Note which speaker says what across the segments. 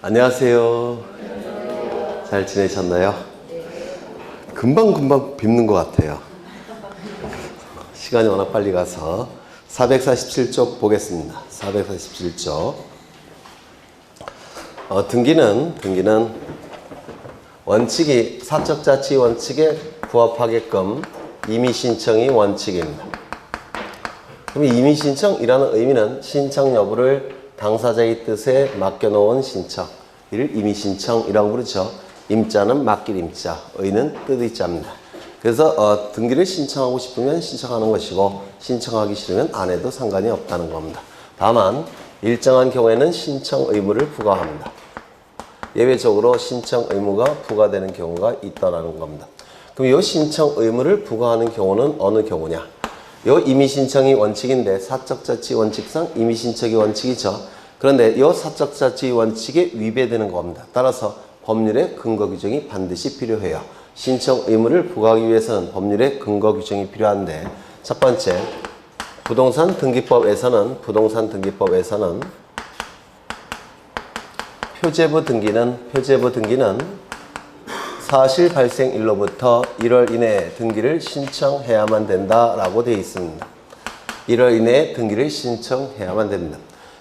Speaker 1: 안녕하세요. 잘 지내셨나요? 금방 뵙는 것 같아요. 시간이 워낙 빨리 가서 447쪽 보겠습니다. 447쪽. 등기는 원칙이 사적자치 원칙에 부합하게끔 임의신청이 원칙입니다. 그럼 임의신청이라는 의미는 신청 여부를 당사자의 뜻에 맡겨놓은 신청, 이를 임의신청이라고 부르죠. 임자는 맡길 임자, 의는 뜻의 자입니다. 그래서 등기를 신청하고 싶으면 신청하는 것이고 신청하기 싫으면 안 해도 상관이 없다는 겁니다. 다만 일정한 경우에는 신청 의무를 부과합니다. 예외적으로 신청 의무가 부과되는 경우가 있다는 겁니다. 그럼 이 신청 의무를 부과하는 경우는 어느 경우냐? 이 임의신청이 원칙인데 사적자치 원칙상 임의신청이 원칙이죠. 그런데 이 사적자치 원칙에 위배되는 겁니다. 따라서 법률의 근거 규정이 반드시 필요해요. 신청 의무를 부과하기 위해서는 법률의 근거 규정이 필요한데, 첫 번째, 부동산 등기법에서는 표제부 등기는 사실 발생일로부터 1월 이내에 등기를 신청해야만 된다라고 되어 있습니다. 1월 이내에 등기를 신청해야만 됩니다.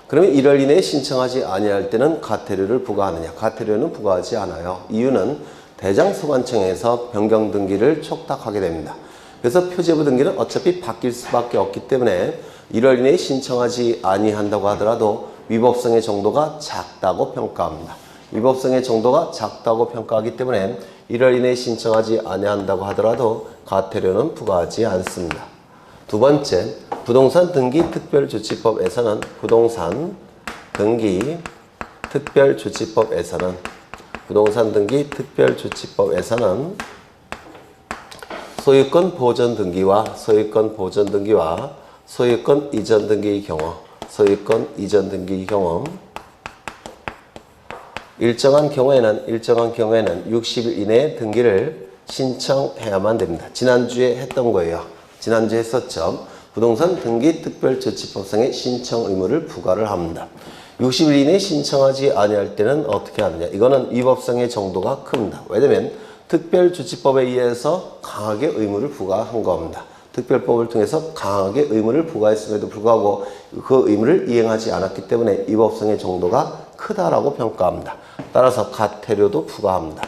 Speaker 1: 그러면 1월 이내에 신청하지 아니할 때는 가태료를 부과하느냐? 가태료는 부과하지 않아요. 이유는 대장소관청에서 변경 등기를 촉탁하게 됩니다. 그래서 표제부 등기는 어차피 바뀔 수밖에 없기 때문에 1월 이내에 신청하지 아니한다고 하더라도 위법성의 정도가 작다고 평가합니다. 위법성의 정도가 작다고 평가하기 때문에 1월 이내에 신청하지 아니한다고 하더라도 가태료는 부과하지 않습니다. 두 번째, 부동산 등기 특별조치법에서는 소유권 보전 등기와 소유권 이전 등기의 경우 일정한 경우에는 60일 이내에 등기를 신청해야만 됩니다. 지난주에 했던 거예요. 지난주에 했었죠. 부동산 등기 특별조치법상의 신청 의무를 부과를 합니다. 60일 이내에 신청하지 아니할 때는 어떻게 하느냐? 이거는 위법성의 정도가 큽니다. 왜냐면 특별조치법에 의해서 강하게 의무를 부과한 겁니다. 특별법을 통해서 강하게 의무를 부과했음에도 불구하고 그 의무를 이행하지 않았기 때문에 위법성의 정도가 크다라고 평가합니다. 따라서 가태료도 부과합니다.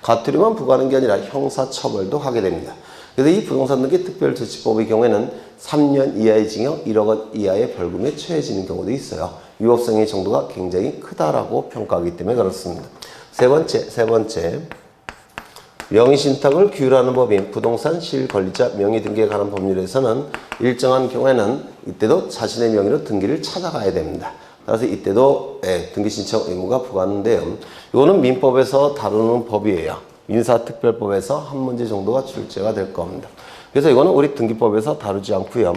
Speaker 1: 가태료만 부과하는 게 아니라 형사처벌도 하게 됩니다. 그래서 이 부동산 등기 특별조치법의 경우에는 3년 이하의 징역, 1억 원 이하의 벌금에 처해지는 경우도 있어요. 위법성의 정도가 굉장히 크다라고 평가하기 때문에 그렇습니다. 세 번째. 명의신탁을 규율하는 법인 부동산 실권리자 명의등기에 관한 법률에서는 일정한 경우에는 이때도 자신의 명의로 등기를 찾아가야 됩니다. 따라서 이때도 등기신청 의무가 부과하는데요. 이거는 민법에서 다루는 법이에요. 민사특별법에서 한 문제 정도가 출제가 될 겁니다. 그래서 이거는 우리 등기법에서 다루지 않고요.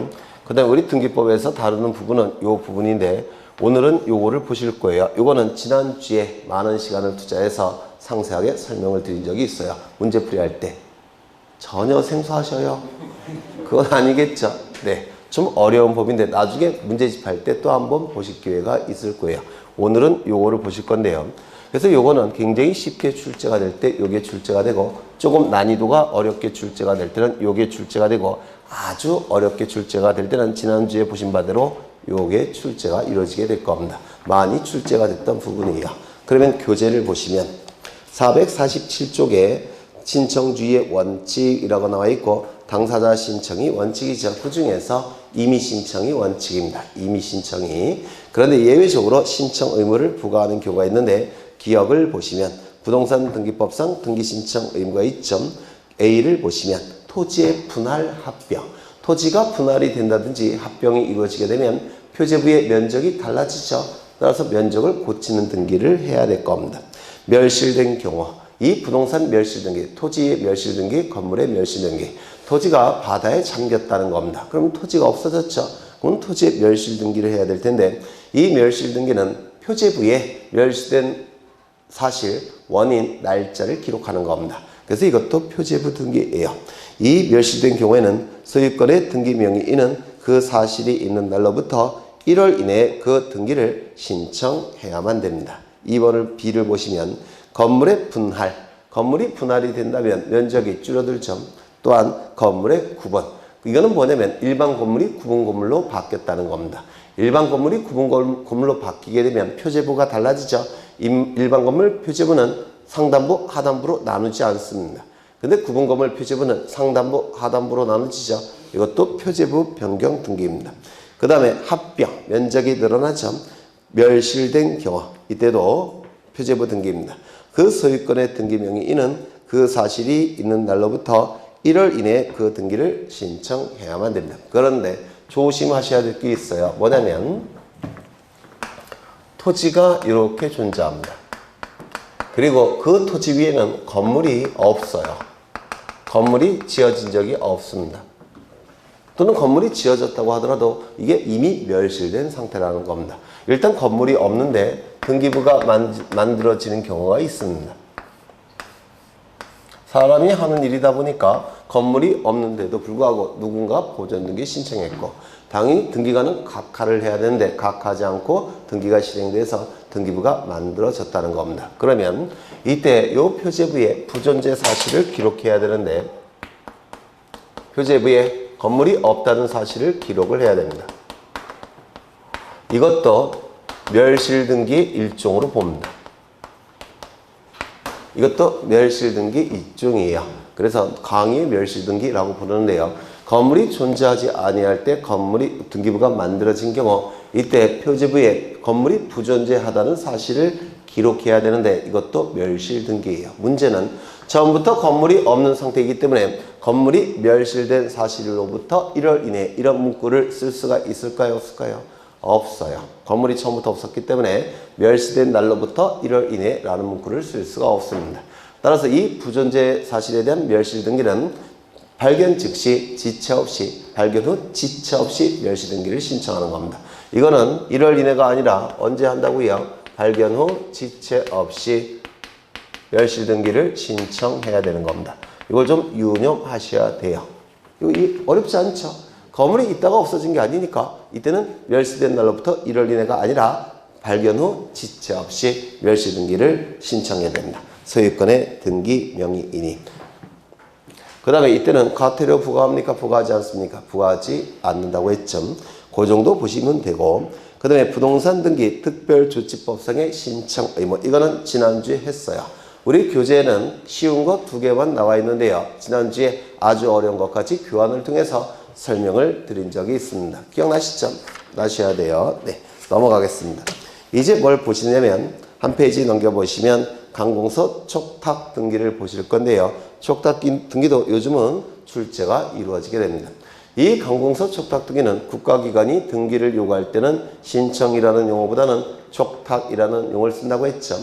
Speaker 1: 그 다음에 우리 등기법에서 다루는 부분은 이 부분인데 오늘은 요거를 보실 거예요. 요거는 지난주에 많은 시간을 투자해서 상세하게 설명을 드린 적이 있어요. 문제풀이 할 때. 전혀 생소하셔요? 그건 아니겠죠? 네. 좀 어려운 법인데 나중에 문제집 할 때 또 한번 보실 기회가 있을 거예요. 오늘은 요거를 보실 건데요. 그래서 요거는 굉장히 쉽게 출제가 될 때 요게 출제가 되고 조금 난이도가 어렵게 출제가 될 때는 요게 출제가 되고 아주 어렵게 출제가 될 때는 지난주에 보신 바대로 요게 출제가 이루어지게 될 겁니다. 많이 출제가 됐던 부분이에요. 그러면 교재를 보시면 447쪽에 신청주의의 원칙이라고 나와 있고 당사자 신청이 원칙이죠. 그 중에서 임의신청이 원칙입니다. 임의신청이. 그런데 예외적으로 신청 의무를 부과하는 경우가 있는데 기억을 보시면 부동산 등기법상 등기신청 의무가 있죠. A를 보시면 토지의 분할 합병. 토지가 분할이 된다든지 합병이 이루어지게 되면 표제부의 면적이 달라지죠. 따라서 면적을 고치는 등기를 해야 될 겁니다. 멸실된 경우, 이 부동산 멸실등기, 토지의 멸실등기, 건물의 멸실등기, 토지가 바다에 잠겼다는 겁니다. 그럼 토지가 없어졌죠. 그럼 토지의 멸실등기를 해야 될 텐데 이 멸실등기는 표제부에 멸실된 사실, 원인, 날짜를 기록하는 겁니다. 그래서 이것도 표제부 등기예요. 이 멸실된 경우에는 소유권의 등기 명의인은 그 사실이 있는 날로부터 1월 이내에 그 등기를 신청해야만 됩니다. 2번을 B를 보시면 건물의 분할, 건물이 분할이 된다면 면적이 줄어들죠. 또한 건물의 구분, 이거는 뭐냐면 일반 건물이 구분 건물로 바뀌었다는 겁니다. 일반 건물이 구분 건물로 바뀌게 되면 표제부가 달라지죠. 일반 건물 표제부는 상단부, 하단부로 나누지 않습니다. 근데 구분 건물 표제부는 상단부, 하단부로 나누지죠. 이것도 표제부 변경 등기입니다. 그 다음에 합병, 면적이 늘어나죠. 멸실된 경우, 이때도 표제부 등기입니다. 그 소유권의 등기 명의인은 그 사실이 있는 날로부터 1월 이내에 그 등기를 신청해야만 됩니다. 그런데 조심하셔야 될 게 있어요. 뭐냐면 토지가 이렇게 존재합니다. 그리고 그 토지 위에는 건물이 없어요. 건물이 지어진 적이 없습니다. 또는 건물이 지어졌다고 하더라도 이게 이미 멸실된 상태라는 겁니다. 일단 건물이 없는데 등기부가 만들어지는 경우가 있습니다. 사람이 하는 일이다 보니까 건물이 없는데도 불구하고 누군가 보존등기 신청했고 당연히 등기관은 각하를 해야 되는데 각하지 않고 등기가 실행돼서 등기부가 만들어졌다는 겁니다. 그러면 이때 이 표제부에 부존재 사실을 기록해야 되는데 표제부에 건물이 없다는 사실을 기록을 해야 됩니다. 이것도 멸실등기 일종으로 봅니다. 이것도 멸실등기 일종이에요. 그래서 강의 멸실등기라고 부르는데요. 건물이 존재하지 아니할 때 건물이 등기부가 만들어진 경우 이때 표제부에 건물이 부존재하다는 사실을 기록해야 되는데 이것도 멸실등기예요. 문제는 처음부터 건물이 없는 상태이기 때문에 건물이 멸실된 사실로부터 1월 이내에 이런 문구를 쓸 수가 있을까요? 없을까요? 없어요. 건물이 처음부터 없었기 때문에 멸실된 날로부터 1월 이내에 라는 문구를 쓸 수가 없습니다. 따라서 이 부존재 사실에 대한 멸실등기는 발견 즉시 지체 없이 발견 후 지체 없이 멸실등기를 신청하는 겁니다. 이거는 1월 이내가 아니라 언제 한다고요? 발견 후 지체 없이 멸실등기를 신청해야 되는 겁니다. 이걸 좀 유념하셔야 돼요. 이거 어렵지 않죠? 건물이 있다가 없어진 게 아니니까 이때는 멸실된 날로부터 1월 이내가 아니라 발견 후 지체 없이 멸실등기를 신청해야 됩니다. 소유권의 등기 명의인이. 그 다음에 이때는 과태료 부과합니까? 부과하지 않습니까? 부과하지 않는다고 했죠. 그 정도 보시면 되고 그 다음에 부동산 등기 특별조치법상의 신청 의무. 이거는 지난주에 했어요. 우리 교재에는 쉬운 거 2개만 나와 있는데요. 지난주에 아주 어려운 것까지 교환을 통해서 설명을 드린 적이 있습니다. 기억나시죠? 나셔야 돼요. 네, 넘어가겠습니다. 이제 뭘 보시냐면 한 페이지 넘겨보시면 강공서 촉탁 등기를 보실 건데요. 촉탁 등기도 요즘은 출제가 이루어지게 됩니다. 이 강공서 촉탁 등기는 국가기관이 등기를 요구할 때는 신청이라는 용어보다는 촉탁이라는 용어를 쓴다고 했죠.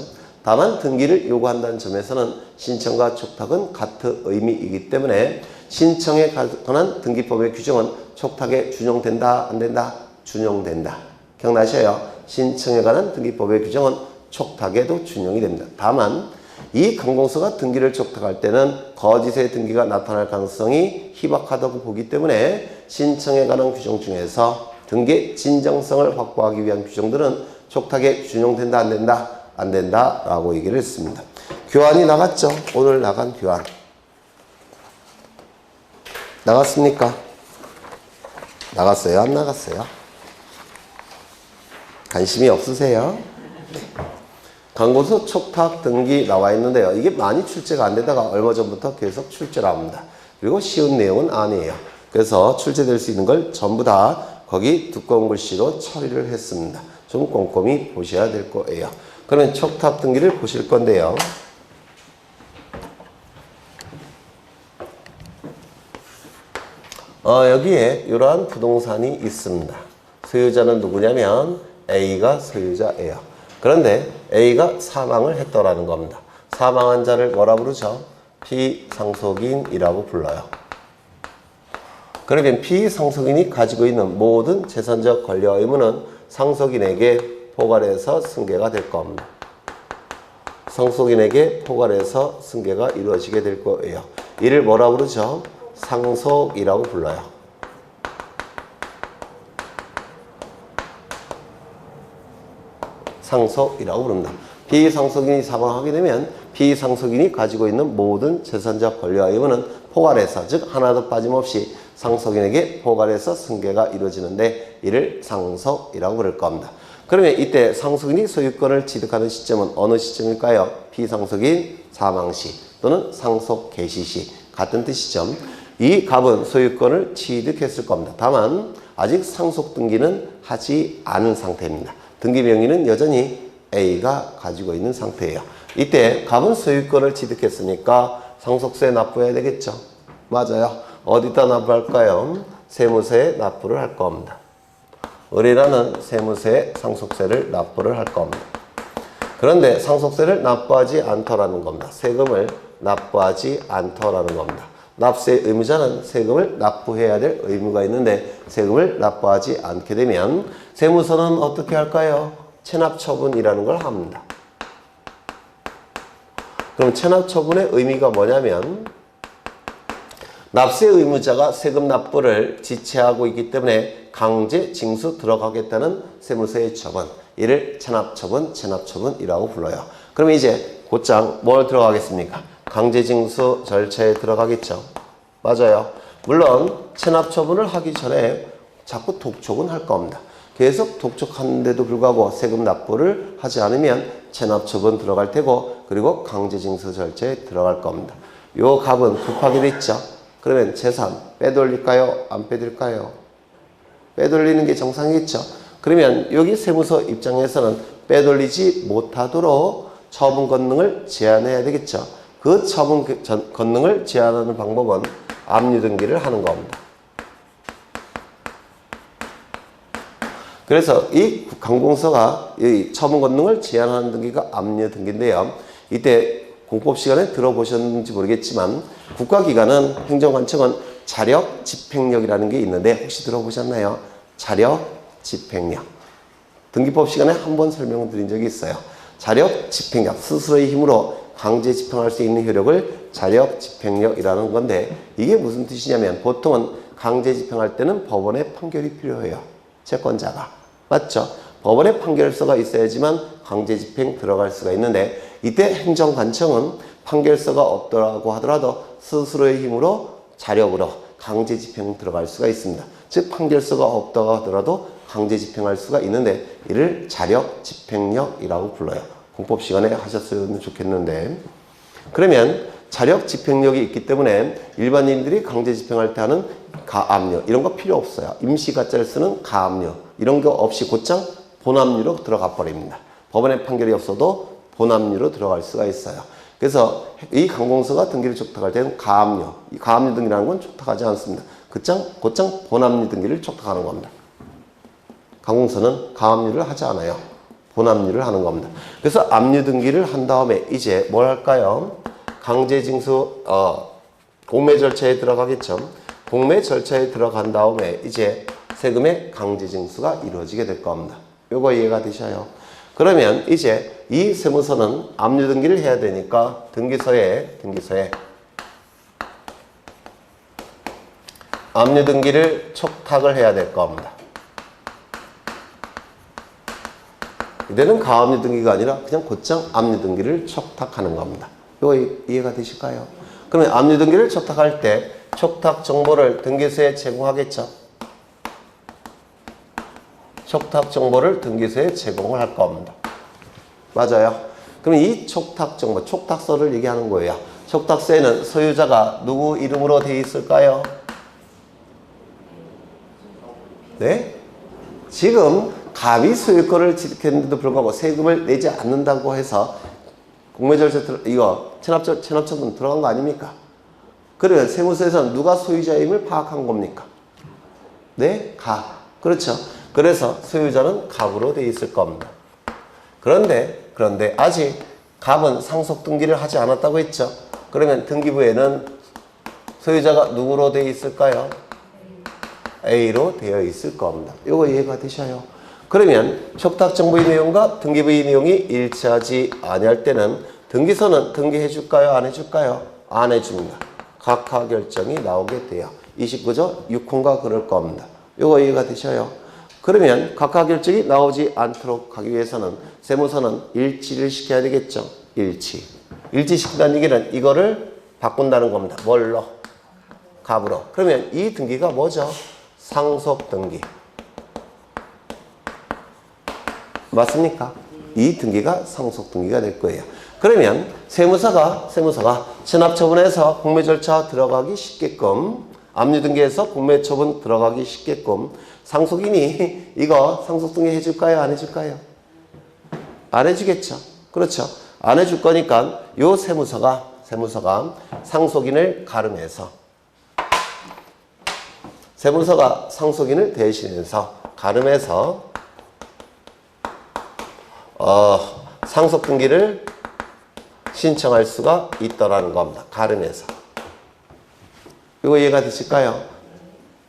Speaker 1: 다만 등기를 요구한다는 점에서는 신청과 촉탁은 같은 의미이기 때문에 신청에 관한 등기법의 규정은 촉탁에 준용된다, 안 된다? 준용된다. 기억나셔요? 신청에 관한 등기법의 규정은 촉탁에도 준용이 됩니다. 다만 이 강공서가 등기를 촉탁할 때는 거짓의 등기가 나타날 가능성이 희박하다고 보기 때문에 신청에 관한 규정 중에서 등기의 진정성을 확보하기 위한 규정들은 촉탁에 준용된다, 안 된다? 안 된다 라고 얘기를 했습니다. 교환이 나갔죠? 오늘 나간 교환 나갔습니까? 나갔어요? 안 나갔어요? 관심이 없으세요? 강공서 촉탁 등기 나와 있는데요. 이게 많이 출제가 안 되다가 얼마 전부터 계속 출제를 합니다. 그리고 쉬운 내용은 아니에요. 그래서 출제될 수 있는 걸 전부 다 거기 두꺼운 글씨로 처리를 했습니다. 좀 꼼꼼히 보셔야 될 거예요. 그러면 촉탁 등기를 보실 건데요. 여기에 이러한 부동산이 있습니다. 소유자는 누구냐면 A가 소유자예요. 그런데 A가 사망을 했더라는 겁니다. 사망한 자를 뭐라 부르죠? 피상속인이라고 불러요. 그러면 피상속인이 가지고 있는 모든 재산적 권리와 의무는 상속인에게 포괄해서 승계가 될 겁니다. 상속인에게 포괄해서 승계가 이루어지게 될 거예요. 이를 뭐라 부르죠? 상속이라고 불러요. 상속이라고 부릅니다. 피상속인이 사망하게 되면 피상속인이 가지고 있는 모든 재산적 권리와 의무는 포괄해서, 즉 하나도 빠짐없이 상속인에게 포괄해서 승계가 이루어지는데 이를 상속이라고 부를 겁니다. 그러면 이때 상속인이 소유권을 취득하는 시점은 어느 시점일까요? 피상속인 사망 시 또는 상속 개시 시 같은 뜻이죠. 이 갑은 소유권을 취득했을 겁니다. 다만 아직 상속 등기는 하지 않은 상태입니다. 등기 명의는 여전히 A가 가지고 있는 상태예요. 이때 갑은 소유권을 취득했으니까 상속세 납부해야 되겠죠. 맞아요. 어디다 납부할까요? 세무서에 납부를 할 겁니다. 을이라는 세무서에 상속세를 납부를 할 겁니다. 그런데 상속세를 납부하지 않더라는 겁니다. 세금을 납부하지 않더라는 겁니다. 납세 의무자는 세금을 납부해야 될 의무가 있는데 세금을 납부하지 않게 되면 세무서는 어떻게 할까요? 체납처분이라는 걸 합니다. 그럼 체납처분의 의미가 뭐냐면 납세 의무자가 세금 납부를 지체하고 있기 때문에 강제 징수 들어가겠다는 세무서의 처분, 이를 체납처분, 체납처분이라고 불러요. 그럼 이제 곧장 뭘 들어가겠습니까? 강제징수 절차에 들어가겠죠. 맞아요. 물론 체납처분을 하기 전에 자꾸 독촉은 할 겁니다. 계속 독촉하는데도 불구하고 세금 납부를 하지 않으면 체납처분 들어갈 테고 그리고 강제징수 절차에 들어갈 겁니다. 요 갑은 급하게 됐죠. 그러면 재산 빼돌릴까요? 안 빼돌릴까요? 빼돌리는 게 정상이겠죠. 그러면 여기 세무서 입장에서는 빼돌리지 못하도록 처분 권능을 제한해야 되겠죠. 그 처분 권능을 제한하는 방법은 압류등기를 하는 겁니다. 그래서 이 강공서가 이 처분 권능을 제한하는 등기가 압류등기인데요. 이때 공법 시간에 들어보셨는지 모르겠지만 국가기관은 행정관청은 자력, 집행력이라는 게 있는데 혹시 들어보셨나요? 자력, 집행력. 등기법 시간에 한번 설명드린 적이 있어요. 자력, 집행력, 스스로의 힘으로 강제 집행할 수 있는 효력을 자력, 집행력이라는 건데 이게 무슨 뜻이냐면 보통은 강제 집행할 때는 법원의 판결이 필요해요. 채권자가. 맞죠? 법원의 판결서가 있어야지만 강제 집행 들어갈 수가 있는데 이때 행정관청은 판결서가 없더라고 하더라도 스스로의 힘으로 자력으로 강제 집행 들어갈 수가 있습니다. 즉 판결서가 없다고 하더라도 강제 집행할 수가 있는데 이를 자력, 집행력이라고 불러요. 공법 시간에 하셨으면 좋겠는데 그러면 자력, 집행력이 있기 때문에 일반인들이 강제 집행할 때 하는 가압류 이런 거 필요 없어요. 임시가짜를 쓰는 가압류 이런 거 없이 곧장 본압류로 들어가 버립니다. 법원의 판결이 없어도 본압류로 들어갈 수가 있어요. 그래서 이 강공서가 등기를 촉탁할 때는 가압류, 이 가압류 등기라는 건 촉탁하지 않습니다. 곧장 본압류 등기를 촉탁하는 겁니다. 강공서는 가압류를 하지 않아요. 본압류를 하는 겁니다. 그래서 압류 등기를 한 다음에 이제 뭘 할까요? 강제징수 공매 절차에 들어가겠죠. 공매 절차에 들어간 다음에 이제 세금의 강제징수가 이루어지게 될 겁니다. 요거 이해가 되셔요? 그러면 이제 이 세무서는 압류 등기를 해야 되니까 등기소에 압류 등기를 촉탁을 해야 될 겁니다. 이때는 가압류 등기가 아니라 그냥 곧장 압류 등기를 촉탁하는 겁니다. 이거 이해가 되실까요? 그러면 압류 등기를 촉탁할 때 촉탁 정보를 등기소에 제공하겠죠. 촉탁 정보를 등기소에 제공을 할 겁니다. 맞아요. 그럼 이 촉탁 정보, 촉탁서를 얘기하는 거예요. 촉탁서에는 소유자가 누구 이름으로 되어 있을까요? 네? 지금 갑이 소유권을 취득했는데도 불구하고 세금을 내지 않는다고 해서 공매절차 이거 체납처분 들어간 거 아닙니까? 그러면 세무서에서는 누가 소유자임을 파악한 겁니까? 네? 갑. 그렇죠. 그래서 소유자는 갑으로 되어 있을 겁니다. 그런데 아직 갑은 상속 등기를 하지 않았다고 했죠. 그러면 등기부에는 소유자가 누구로 되어 있을까요? A로 되어 있을 겁니다. 이거 이해가 되셔요? 그러면 촉탁 정보의 내용과 등기부의 내용이 일치하지 아니할 때는 등기소는 등기해 줄까요? 안 해줄까요? 안 해줍니다. 각하 결정이 나오게 돼요. 29조 6호가 그럴 겁니다. 이거 이해가 되셔요? 그러면 각하 결정이 나오지 않도록 하기 위해서는 세무서는 일치를 시켜야 되겠죠. 일치. 일치시킨다는 얘기는 이거를 바꾼다는 겁니다. 뭘로? 값으로. 그러면 이 등기가 뭐죠? 상속등기. 맞습니까? 이 등기가 상속등기가 될 거예요. 그러면 세무서가 체납처분에서 공매절차 들어가기 쉽게끔, 압류등기에서 공매처분 들어가기 쉽게끔 상속인이 이거 상속등기 해줄까요? 안 해줄까요? 안 해주겠죠. 그렇죠. 안 해줄 거니까 요 세무서가 상속인을 가름해서, 세무서가 상속인을 대신해서 가름해서 상속등기를 신청할 수가 있더라는 겁니다. 가름해서. 이거 이해가 되실까요?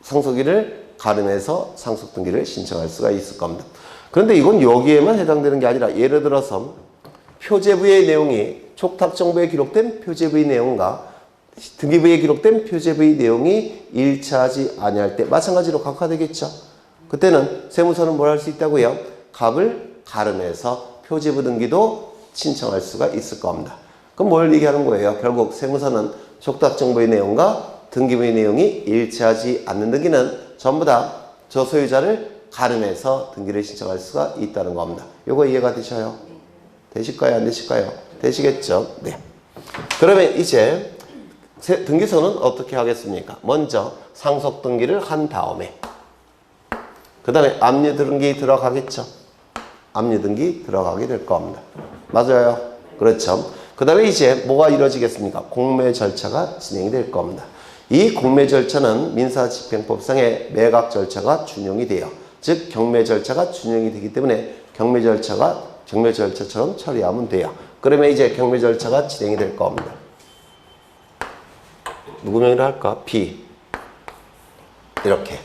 Speaker 1: 상속인을 가름해서 상속등기를 신청할 수가 있을 겁니다. 그런데 이건 여기에만 해당되는 게 아니라 예를 들어서 표제부의 내용이 촉탁정보에 기록된 표제부의 내용과 등기부에 기록된 표제부의 내용이 일치하지 아니할 때 마찬가지로 각하되겠죠. 그때는 세무서는 뭘 할 수 있다고요? 값을 가름해서 표제부 등기도 신청할 수가 있을 겁니다. 그럼 뭘 얘기하는 거예요? 결국 세무서는 촉탁정보의 내용과 등기부의 내용이 일치하지 않는 등기는 전부 다 저 소유자를 가름해서 등기를 신청할 수가 있다는 겁니다. 요거 이해가 되셔요? 되실까요? 안 되실까요? 되시겠죠? 네. 그러면 이제 등기소는 어떻게 하겠습니까? 먼저 상속등기를 한 다음에 그 다음에 압류등기 들어가겠죠? 압류등기 들어가게 될 겁니다. 맞아요? 그렇죠? 그 다음에 이제 뭐가 이루어지겠습니까? 공매 절차가 진행이 될 겁니다. 이 공매 절차는 민사집행법상의 매각 절차가 준용이 돼요. 즉 경매 절차가 준용이 되기 때문에 경매 절차처럼 처리하면 돼요. 그러면 이제 경매 절차가 진행이 될 겁니다. 누구 명의로 할까? B. 이렇게.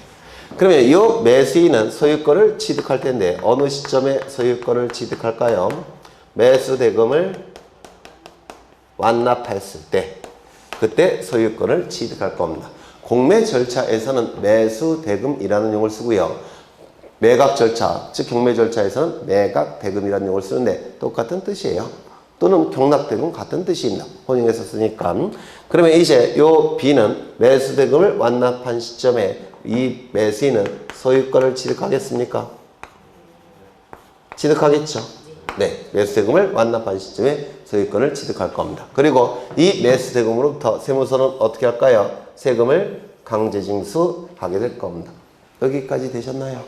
Speaker 1: 그러면 이 매수인은 소유권을 취득할 텐데 어느 시점에 소유권을 취득할까요? 매수대금을 완납했을 때, 그때 소유권을 취득할 겁니다. 공매 절차에서는 매수대금이라는 용어를 쓰고요. 매각 절차, 즉 경매 절차에서는 매각대금이라는 용어를 쓰는데 똑같은 뜻이에요. 또는 경락대금 같은 뜻입니다. 혼용해서 쓰니까. 그러면 이제 요 B는 매수대금을 완납한 시점에 이 매수인은 소유권을 취득하겠습니까? 취득하겠죠. 네, 매수대금을 완납한 시점에 소유권을 취득할 겁니다. 그리고 이 매수대금으로부터 세무서는 어떻게 할까요? 세금을 강제징수하게 될 겁니다. 여기까지 되셨나요?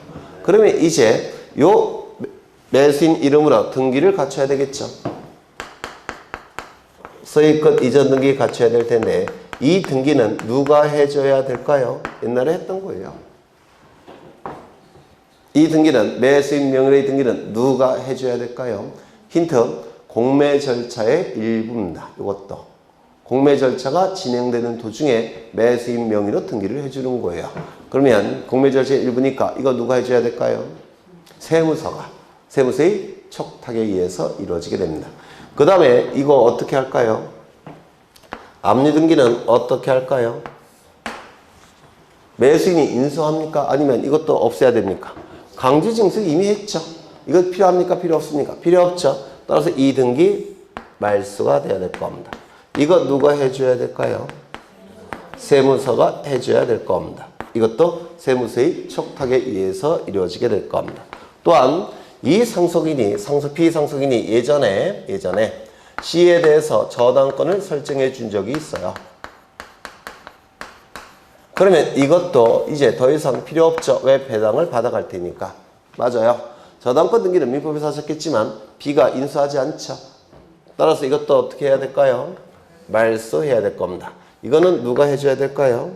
Speaker 1: 그러면 이제 요 매수인 이름으로 등기를 갖춰야 되겠죠. 소유권 이전 등기 갖춰야 될 텐데 이 등기는 누가 해줘야 될까요? 옛날에 했던 거예요. 이 등기는 매수인 명의의 등기는 누가 해줘야 될까요? 힌트, 공매 절차의 일부입니다. 이것도 공매 절차가 진행되는 도중에 매수인 명의로 등기를 해주는 거예요. 그러면 공매 절차의 일부니까 이거 누가 해줘야 될까요? 세무서가, 세무서의 촉탁에 의해서 이루어지게 됩니다. 그 다음에 이거 어떻게 할까요? 압류등기는 어떻게 할까요? 매수인이 인수합니까? 아니면 이것도 없애야 됩니까? 강제징수 이미 했죠. 이거 필요합니까? 필요 없습니까? 필요 없죠. 따라서 이 등기 말소가 돼야 될 겁니다. 이거 누가 해줘야 될까요? 세무서가 해줘야 될 겁니다. 이것도 세무서의 촉탁에 의해서 이루어지게 될 겁니다. 또한 이 상속인이, 피상속인이 예전에 C에 대해서 저당권을 설정해 준 적이 있어요. 그러면 이것도 이제 더 이상 필요 없죠. 왜? 배당을 받아갈 테니까. 맞아요. 저당권 등기는 민법에서 하셨겠지만 B가 인수하지 않죠. 따라서 이것도 어떻게 해야 될까요? 말소해야 될 겁니다. 이거는 누가 해줘야 될까요?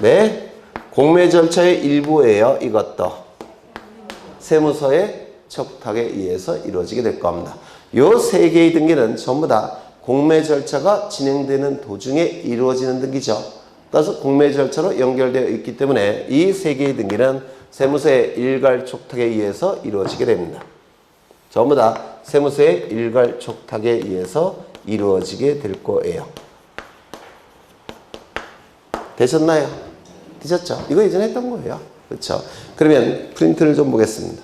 Speaker 1: 네, 공매 절차의 일부예요. 이것도 세무서의 촉탁에 의해서 이루어지게 될 겁니다. 요 세 개의 등기는 전부 다 공매 절차가 진행되는 도중에 이루어지는 등기죠. 따라서 공매 절차로 연결되어 있기 때문에 이 세 개의 등기는 세무서의 일괄 촉탁에 의해서 이루어지게 됩니다. 전부 다 세무서의 일괄 촉탁에 의해서 이루어지게 될 거예요. 되셨나요? 되셨죠? 이거 예전에 했던 거예요. 그렇죠? 그러면 프린트를 좀 보겠습니다.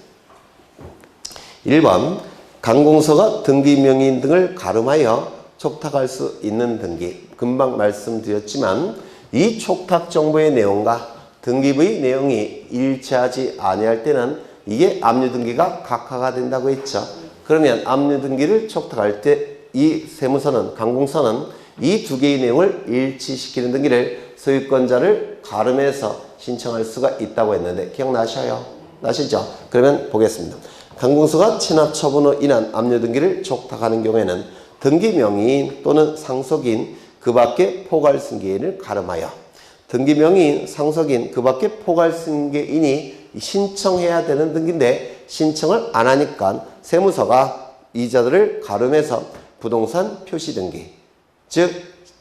Speaker 1: 1번 강공서가 등기명의인 등을 가름하여 촉탁할 수 있는 등기. 금방 말씀드렸지만 이 촉탁 정보의 내용과 등기부의 내용이 일치하지 아니할 때는 이게 압류등기가 각하가 된다고 했죠. 그러면 압류등기를 촉탁할 때 이 세무서는 강공서는 이 두 개의 내용을 일치시키는 등기를 소유권자를 가름해서 신청할 수가 있다고 했는데 기억나셔요? 나시죠? 그러면 보겠습니다. 강공서가 체납 처분으로 인한 압류등기를 촉탁하는 경우에는 등기명의인 또는 상속인 그 밖의 포괄승계인을 가름하여 등기명의인, 상속인 그 밖의 포괄승계인이 신청해야 되는 등기인데 신청을 안 하니까 세무서가 이자들을 가름해서 부동산 표시등기, 즉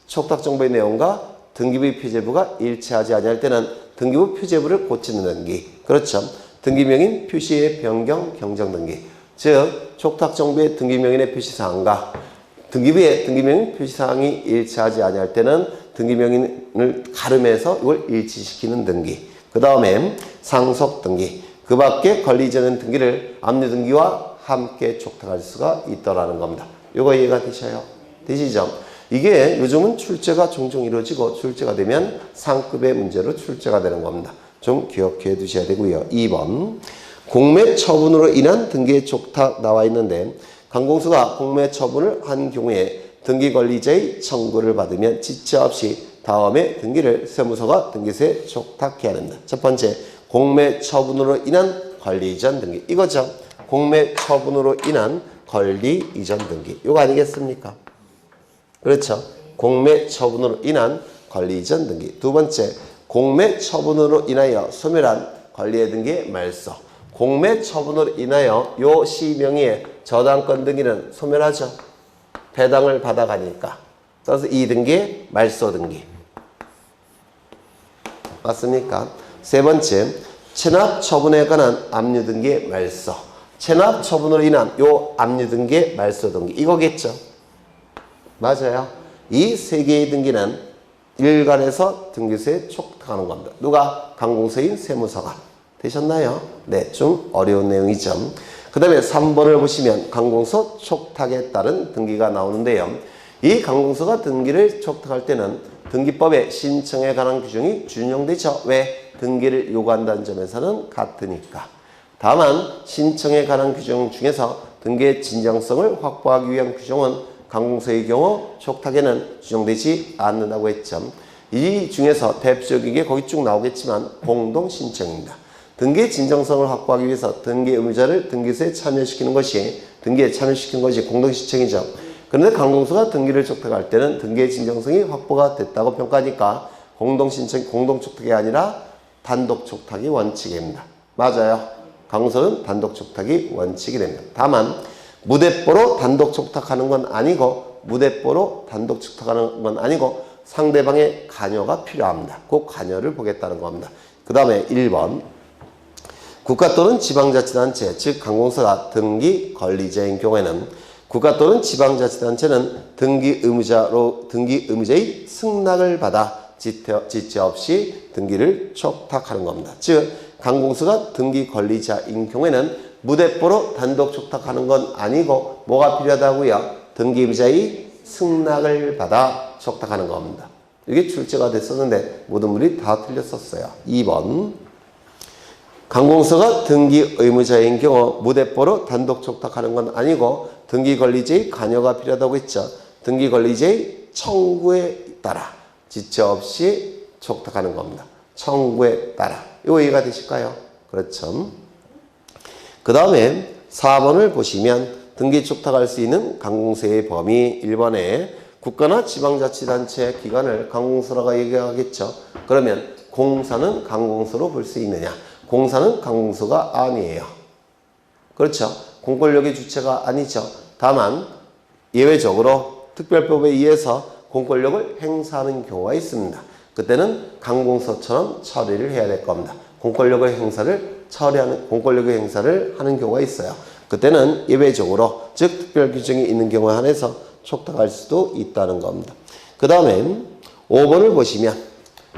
Speaker 1: 촉탁정보의 내용과 등기부의 표제부가 일치하지 아니할 때는 등기부 표제부를 고치는 등기, 그렇죠. 등기명인 표시의 변경, 경정 등기, 즉 촉탁정보의 등기명인의 표시사항과 등기부의 등기명인 표시사항이 일치하지 아니할 때는 등기명인을 가름해서 이걸 일치시키는 등기. 그 다음에 상속등기, 그 밖에 권리 이전의 등기를 압류등기와 함께 촉탁할 수가 있더라는 겁니다. 이거 이해가 되셔요? 되시죠? 이게 요즘은 출제가 종종 이루어지고 출제가 되면 상급의 문제로 출제가 되는 겁니다. 좀 기억해 두셔야 되고요. 2번 공매 처분으로 인한 등기의 촉탁 나와 있는데 강공서가 공매 처분을 한 경우에 등기 권리자의 청구를 받으면 지체 없이 다음에 등기를 세무서가 등기소에 촉탁해야 된다. 첫 번째, 공매 처분으로 인한 권리 이전 등기. 이거죠. 공매 처분으로 인한 권리 이전 등기. 이거 아니겠습니까? 그렇죠. 공매 처분으로 인한 권리 이전 등기. 두 번째, 공매 처분으로 인하여 소멸한 권리의 등기의 말소. 공매 처분으로 인하여 요 시명의의 저당권 등기는 소멸하죠. 배당을 받아가니까. 따라서 이 등기의 말소 등기. 맞습니까? 세 번째, 체납 처분에 관한 압류 등기의 말소. 체납 처분으로 인한 요 압류 등기의 말소 등기. 이거겠죠. 맞아요. 이 세 개의 등기는 일괄해서 등기소에 촉탁하는 겁니다. 누가? 강공서인 세무서가. 되셨나요? 네, 좀 어려운 내용이죠. 그 다음에 3번을 보시면 강공서 촉탁에 따른 등기가 나오는데요. 이 강공서가 등기를 촉탁할 때는 등기법의 신청에 관한 규정이 준용되죠. 왜? 등기를 요구한다는 점에서는 같으니까. 다만 신청에 관한 규정 중에서 등기의 진정성을 확보하기 위한 규정은 강공서의 경우 촉탁에는 준용되지 않는다고 했죠. 이 중에서 대표적인 게 거기 쭉 나오겠지만 공동신청입니다. 등기의 진정성을 확보하기 위해서 등기 의무자를 등기소에 참여시키는 것이 등기에 참여시키는 것이 공동신청이죠. 그런데 강공서가 등기를 촉탁할 때는 등기의 진정성이 확보가 됐다고 평가하니까 공동신청, 공동촉탁이 아니라 단독촉탁이 원칙입니다. 맞아요. 강공서는 단독촉탁이 원칙이 됩니다. 다만 무대뽀로 단독촉탁하는 건 아니고 무대뽀로 단독촉탁하는 건 아니고 상대방의 관여가 필요합니다. 그 관여를 보겠다는 겁니다. 그 다음에 1번 국가 또는 지방자치단체, 즉 강공서가 등기 권리자인 경우에는 국가 또는 지방자치단체는 등기 의무자의 승낙을 받아 지체 없이 등기를 촉탁하는 겁니다. 즉 강공서가 등기 권리자인 경우에는 무대뽀로 단독 촉탁하는 건 아니고 뭐가 필요하다고요? 등기 의무자의 승낙을 받아 촉탁하는 겁니다. 이게 출제가 됐었는데 모든 분이 다 틀렸었어요. 2번 강공서가 등기 의무자인 경우 무대뽀로 단독 촉탁하는 건 아니고 등기 권리자의 관여가 필요하다고 했죠. 등기 권리자의 청구에 따라 지체 없이 촉탁하는 겁니다. 청구에 따라. 이거 이해가 되실까요? 그렇죠. 그 다음에 4번을 보시면 등기 촉탁할 수 있는 강공서의 범위 1번에 국가나 지방자치단체 기관을 강공서라고 얘기하겠죠. 그러면 공사는 강공서로 볼 수 있느냐? 공사는 강공서가 아니에요. 그렇죠. 공권력의 주체가 아니죠. 다만 예외적으로 특별법에 의해서 공권력을 행사하는 경우가 있습니다. 그때는 강공서처럼 처리를 해야 될 겁니다. 공권력의 행사를 하는 경우가 있어요. 그때는 예외적으로, 즉 특별 규정이 있는 경우에 한해서 촉탁할 수도 있다는 겁니다. 그 다음에 5번을 보시면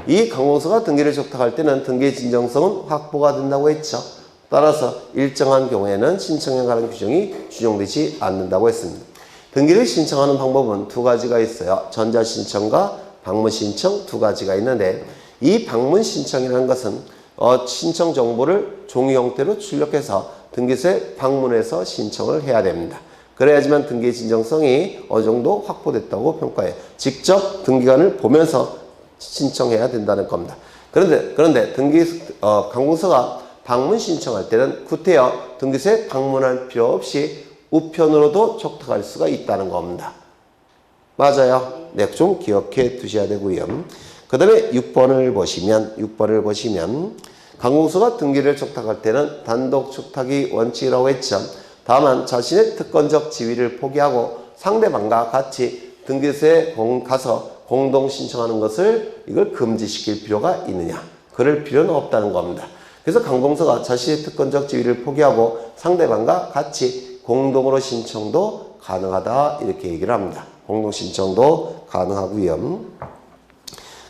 Speaker 1: 이 관공서가 등기를 촉탁할 때는 등기의 진정성은 확보가 된다고 했죠. 따라서 일정한 경우에는 신청에 관한 규정이 준용되지 않는다고 했습니다. 등기를 신청하는 방법은 두 가지가 있어요. 전자신청과 방문신청 두 가지가 있는데 이 방문신청이라는 것은 신청 정보를 종이 형태로 출력해서 등기소에 방문해서 신청을 해야 됩니다. 그래야지만 등기의 진정성이 어느 정도 확보됐다고 평가해요. 직접 등기관을 보면서 신청해야 된다는 겁니다. 그런데 관공서가 방문 신청할 때는 구태여 등기소에 방문할 필요 없이 우편으로도 촉탁할 수가 있다는 겁니다. 맞아요. 네, 좀 기억해 두셔야 되고요. 그 다음에 6번을 보시면 관공서가 등기를 촉탁할 때는 단독 촉탁이 원칙이라고 했죠. 다만 자신의 특권적 지위를 포기하고 상대방과 같이 등기소에 가서 공동 신청하는 것을 이걸 금지시킬 필요가 있느냐? 그럴 필요는 없다는 겁니다. 그래서 관공서가 자신의 특권적 지위를 포기하고 상대방과 같이 공동으로 신청도 가능하다 이렇게 얘기를 합니다. 공동 신청도 가능하고요.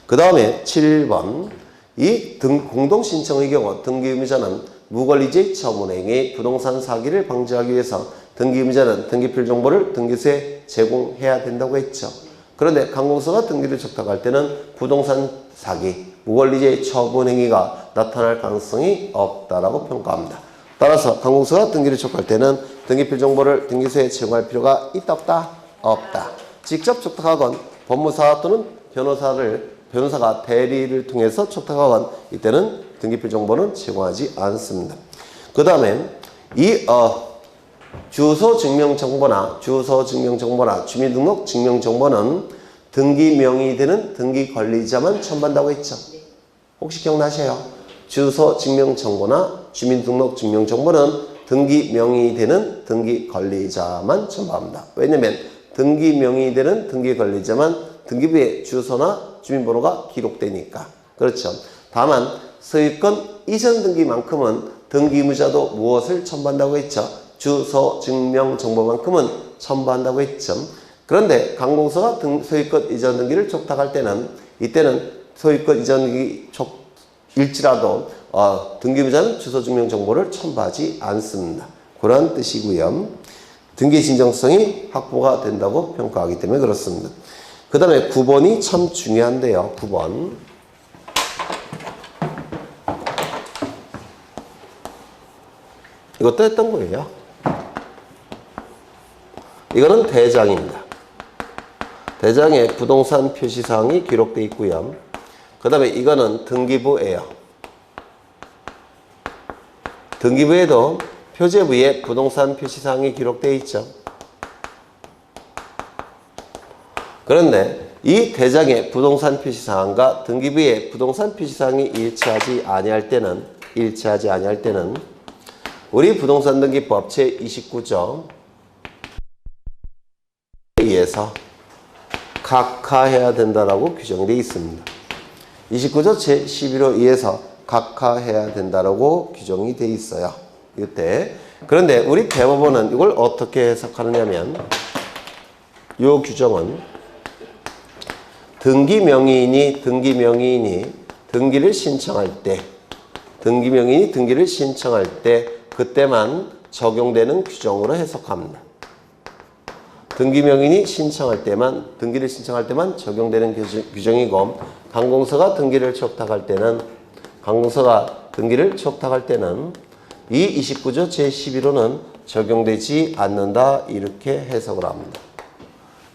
Speaker 1: 그 다음에 7번 이 공동 신청의 경우 등기 의무자는 무권리주의 처분행위 부동산 사기를 방지하기 위해서 등기 의무자는 등기필 정보를 등기소에 제공해야 된다고 했죠. 그런데 관공서가 등기를 촉탁할 때는 부동산 사기, 무권리주의 처분 행위가 나타날 가능성이 없다라고 평가합니다. 따라서 관공서가 등기를 촉탁할 때는 등기필 정보를 등기소에 제공할 필요가 있다 없다? 없다. 직접 촉탁하건 법무사 또는 변호사가 대리를 통해서 촉탁하건 이때는 등기필 정보는 제공하지 않습니다. 그 다음에 이 주소 증명 정보나 주민등록 증명 정보는 등기 명의 되는 등기 관리자만 첨부한다고 했죠. 혹시 기억나세요? 주소 증명 정보나 주민등록 증명 정보는 등기 명의 되는 등기 관리자만 첨부합니다. 왜냐면 등기 명의 되는 등기 관리자만 등기부에 주소나 주민번호가 기록되니까. 그렇죠. 다만 소유권 이전 등기만큼은 등기 의무자도 무엇을 첨부한다고 했죠? 주소 증명 정보만큼은 첨부한다고 했죠. 그런데 관공서가 소유권 이전 등기를 촉탁할 때는 이때는 소유권 이전 등기 일지라도 등기 의무자는 주소 증명 정보를 첨부하지 않습니다. 그런 뜻이고요. 등기 진정성이 확보가 된다고 평가하기 때문에 그렇습니다. 그 다음에 9번이 참 중요한데요. 9번. 이것도 했던 거예요. 이거는 대장입니다. 대장에 부동산 표시사항이 기록되어 있고요. 그 다음에 이거는 등기부예요. 등기부에도 표제부에 부동산 표시사항이 기록되어 있죠. 그런데 이 대장의 부동산 표시사항과 등기부의 부동산 표시사항이 일치하지 아니할 때는 우리 부동산 등기법 제29조 의해서 각하해야 된다라고 규정되어 있습니다. 29조 제11호 의해서 각하해야 된다라고 규정이 되어 있어요. 이때. 그런데 우리 대법원은 이걸 어떻게 해석하느냐면 이 규정은 등기명의인이 등기를 신청할 때 그때만 적용되는 규정으로 해석합니다. 등기명의인이 등기를 신청할 때만 적용되는 규정이고 관공서가 등기를 촉탁할 때는 이 29조 제11호는 적용되지 않는다 이렇게 해석을 합니다.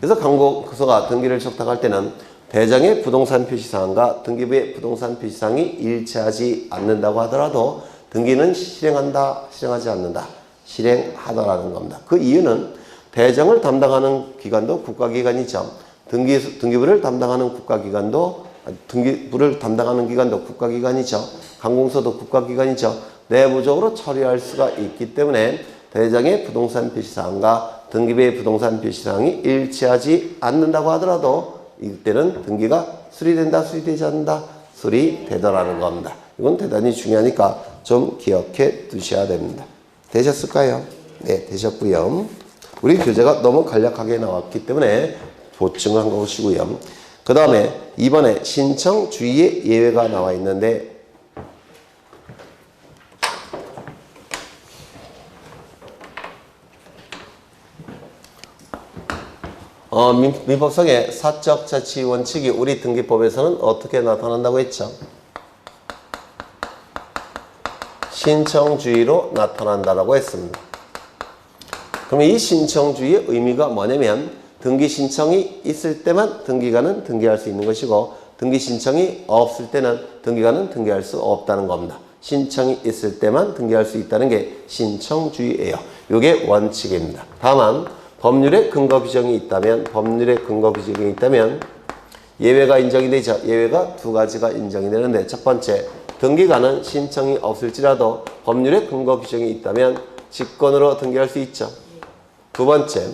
Speaker 1: 그래서 관공서가 등기를 촉탁할 때는 대장의 부동산 표시사항과 등기부의 부동산 표시사항이 일치하지 않는다고 하더라도 등기는 실행하지 않는다. 실행하더라는 겁니다. 그 이유는 대장을 담당하는 기관도 국가기관이죠. 등기부를 담당하는 기관도 국가기관이죠. 관공서도 국가기관이죠. 내부적으로 처리할 수가 있기 때문에 대장의 부동산 표시사항과 등기부의 부동산 표시사항이 일치하지 않는다고 하더라도 이때는 등기가 수리된다, 수리되지 않는다, 수리되더라는 겁니다. 이건 대단히 중요하니까 좀 기억해 두셔야 됩니다. 되셨을까요? 네, 되셨고요. 우리 교재가 너무 간략하게 나왔기 때문에 보충한 것이고요. 그 다음에 이번에 신청 주의의 예외가 나와 있는데 민법상의 사적 자치 원칙이 우리 등기법에서는 어떻게 나타난다고 했죠? 신청주의로 나타난다라고 했습니다. 그러면 이 신청주의의 의미가 뭐냐면 등기 신청이 있을 때만 등기관은 등기할 수 있는 것이고 등기 신청이 없을 때는 등기관은 등기할 수 없다는 겁니다. 신청이 있을 때만 등기할 수 있다는 게 신청주의예요. 이게 원칙입니다. 다만 법률에 근거 규정이 있다면 예외가 인정이 되죠. 예외가 두 가지가 인정이 되는데 첫 번째, 등기관은 신청이 없을지라도 법률에 근거 규정이 있다면 직권으로 등기할 수 있죠. 두 번째,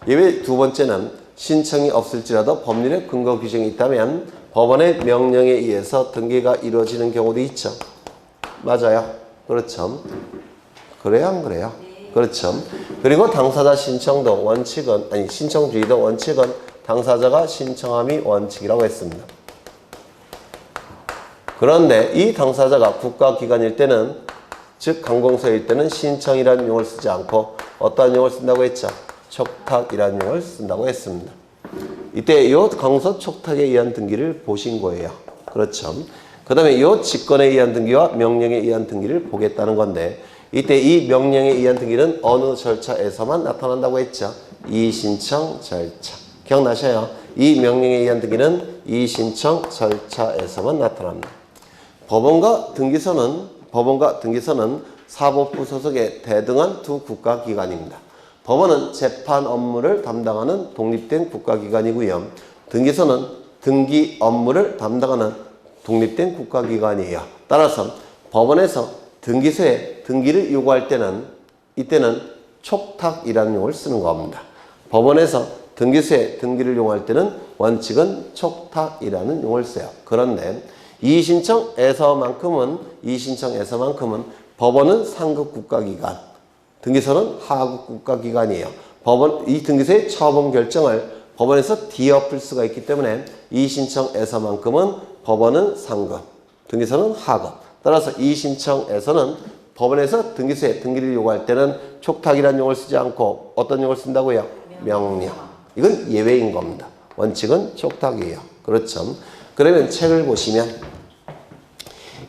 Speaker 1: 예외 두 번째는 신청이 없을지라도 법률에 근거 규정이 있다면 법원의 명령에 의해서 등기가 이루어지는 경우도 있죠. 맞아요. 그렇죠. 그래요, 안 그래요? 그렇죠. 그리고 당사자 신청도 원칙은, 신청주의도 원칙은 당사자가 신청함이 원칙이라고 했습니다. 그런데 이 당사자가 국가기관일 때는, 즉 관공서일 때는 신청이라는 용어를 쓰지 않고 어떠한 용어를 쓴다고 했죠? 촉탁이라는 용어를 쓴다고 했습니다. 이때 이 관공서 촉탁에 의한 등기를 보신 거예요. 그렇죠. 그 다음에 이 직권에 의한 등기와 명령에 의한 등기를 보겠다는 건데 이때 이 명령에 의한 등기는 어느 절차에서만 나타난다고 했죠? 이의신청 절차. 기억나셔요? 이 명령에 의한 등기는 이의신청 절차에서만 나타납니다. 법원과 등기소는 사법부 소속의 대등한 두 국가기관입니다. 법원은 재판 업무를 담당하는 독립된 국가기관이고요. 등기소는 등기 업무를 담당하는 독립된 국가기관이에요. 따라서 법원에서 등기소에 등기를 요구할 때는 이때는 촉탁이라는 용어를 쓰는 겁니다. 법원에서 등기소에 등기를 요구할 때는 원칙은 촉탁이라는 용어를 써요. 그런데 이의신청에서만큼은 법원은 상급 국가기관, 등기소는 하급 국가기관이에요. 이 등기소의 처분 결정을 법원에서 뒤엎을 수가 있기 때문에 이의신청에서만큼은 법원은 상급, 등기소는 하급. 따라서 이의신청에서는 법원에서 등기소에 등기를 요구할 때는 촉탁이라는 용어를 쓰지 않고 어떤 용어를 쓴다고요? 명령. 이건 예외인 겁니다. 원칙은 촉탁이에요. 그렇죠. 그러면 책을 보시면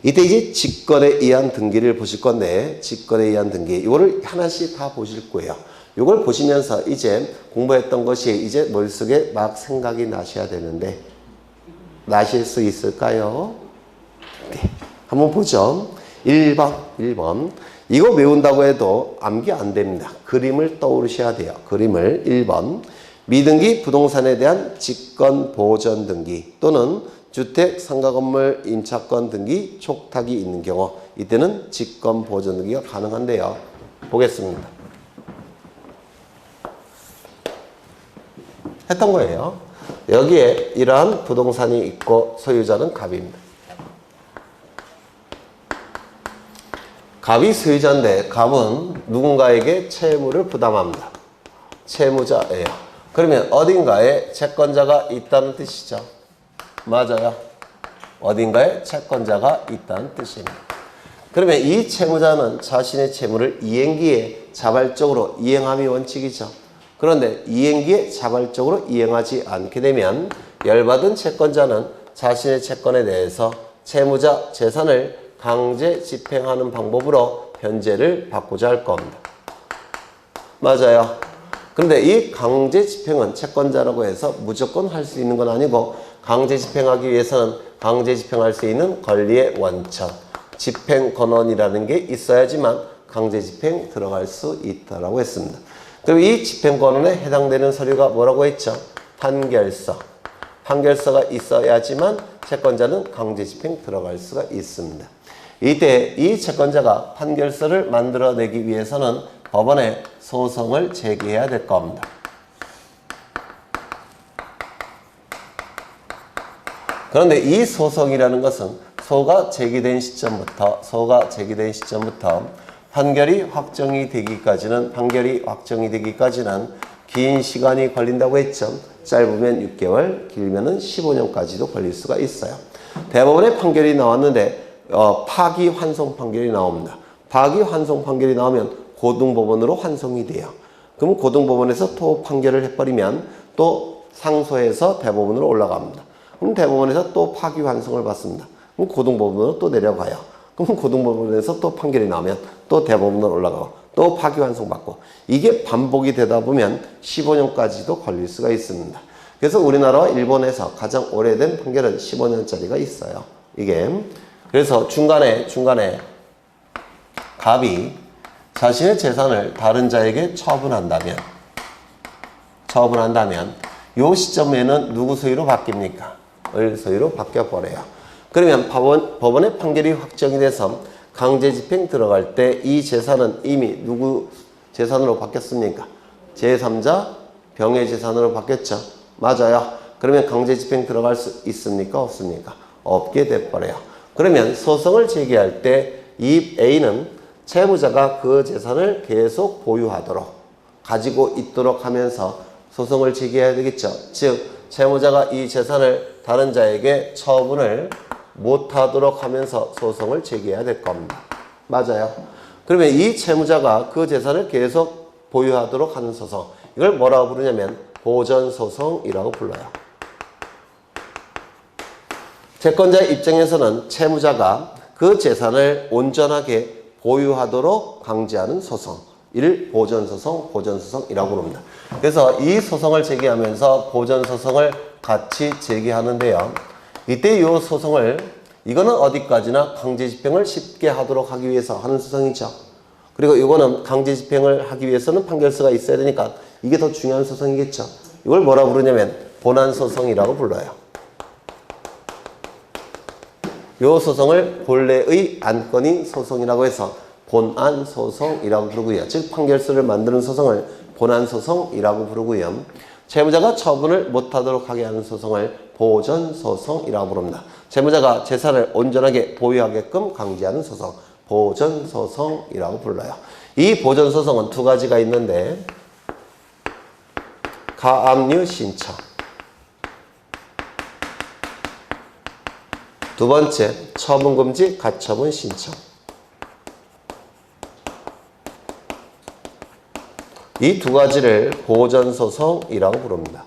Speaker 1: 이때 이제 직권에 의한 등기를 보실 건데 직권에 의한 등기 이거를 하나씩 다 보실 거예요. 이걸 보시면서 이제 공부했던 것이 이제 머릿속에 막 생각이 나셔야 되는데 나실 수 있을까요? 네. 한번 보죠. 1번. 이거 외운다고 해도 암기 안 됩니다. 그림을 떠오르셔야 돼요. 그림을 1번. 미등기 부동산에 대한 직권 보전 등기 또는 주택 상가 건물 임차권 등기 촉탁이 있는 경우 이때는 직권 보전 등기가 가능한데요. 보겠습니다. 했던 거예요. 여기에 이러한 부동산이 있고 소유자는 갑입니다. 갑이 소유자인데 갑은 누군가에게 채무를 부담합니다. 채무자예요. 그러면 어딘가에 채권자가 있다는 뜻이죠. 맞아요. 어딘가에 채권자가 있다는 뜻입니다. 그러면 이 채무자는 자신의 채무를 이행기에 자발적으로 이행함이 원칙이죠. 그런데 이행기에 자발적으로 이행하지 않게 되면 열받은 채권자는 자신의 채권에 대해서 채무자 재산을 강제 집행하는 방법으로 변제를 받고자 할 겁니다. 맞아요. 그런데 이 강제 집행은 채권자라고 해서 무조건 할 수 있는 건 아니고 강제 집행하기 위해서는 강제 집행할 수 있는 권리의 원천, 집행 권한이라는 게 있어야지만 강제 집행 들어갈 수 있다라고 했습니다. 그리고 이 집행 권한에 해당되는 서류가 뭐라고 했죠? 판결서. 판결서가 있어야지만 채권자는 강제 집행 들어갈 수가 있습니다. 이때 이 채권자가 판결서를 만들어내기 위해서는 법원에 소송을 제기해야 될 겁니다. 그런데 이 소송이라는 것은 소가 제기된 시점부터 판결이 확정이 되기까지는 긴 시간이 걸린다고 했죠. 짧으면 6개월, 길면은 15년까지도 걸릴 수가 있어요. 대법원의 판결이 나왔는데 파기환송 판결이 나옵니다. 파기환송 판결이 나오면 고등법원으로 환송이 돼요. 그럼 고등법원에서 또 판결을 해버리면 또 상소해서 대법원으로 올라갑니다. 그럼 대법원에서 또 파기환송을 받습니다. 그럼 고등법원으로 또 내려가요. 그럼 고등법원에서 또 판결이 나오면 또 대법원으로 올라가고 또 파기환송 받고 이게 반복이 되다 보면 15년까지도 걸릴 수가 있습니다. 그래서 우리나라와 일본에서 가장 오래된 판결은 15년짜리가 있어요. 이게 그래서 중간에 갑이 자신의 재산을 다른 자에게 처분한다면 이 시점에는 누구 소유로 바뀝니까? 을 소유로 바뀌어버려요. 그러면 법원의 판결이 확정이 돼서 강제집행 들어갈 때 이 재산은 이미 누구 재산으로 바뀌었습니까? 제3자 병의 재산으로 바뀌었죠. 맞아요. 그러면 강제집행 들어갈 수 있습니까? 없습니까? 없게 돼버려요. 그러면 소송을 제기할 때 이 A는 채무자가 그 재산을 계속 보유하도록 가지고 있도록 하면서 소송을 제기해야 되겠죠. 즉 채무자가 이 재산을 다른 자에게 처분을 못하도록 하면서 소송을 제기해야 될 겁니다. 맞아요. 그러면 이 채무자가 그 재산을 계속 보유하도록 하는 소송, 이걸 뭐라고 부르냐면 보전소송이라고 불러요. 채권자의 입장에서는 채무자가 그 재산을 온전하게 보유하도록 강제하는 소송, 이를 보전소송이라고 부릅니다. 그래서 이 소송을 제기하면서 보전소송을 같이 제기하는데요. 이때 이 소송을 이거는 어디까지나 강제집행을 쉽게 하도록 하기 위해서 하는 소송이죠. 그리고 이거는 강제집행을 하기 위해서는 판결서가 있어야 되니까 이게 더 중요한 소송이겠죠. 이걸 뭐라 부르냐면 본안소송이라고 불러요. 이 소송을 본래의 안건인 소송이라고 해서 본안소송이라고 부르고요. 즉 판결서를 만드는 소송을 본안소송이라고 부르고요. 채무자가 처분을 못하도록 하게 하는 소송을 보전소송이라고 부릅니다. 채무자가 재산을 온전하게 보유하게끔 강제하는 소송, 보전소송이라고 불러요. 이 보전소송은 두 가지가 있는데 가압류 신청, 두 번째 처분금지 가처분 신청. 이 두 가지를 보전소송이라고 부릅니다.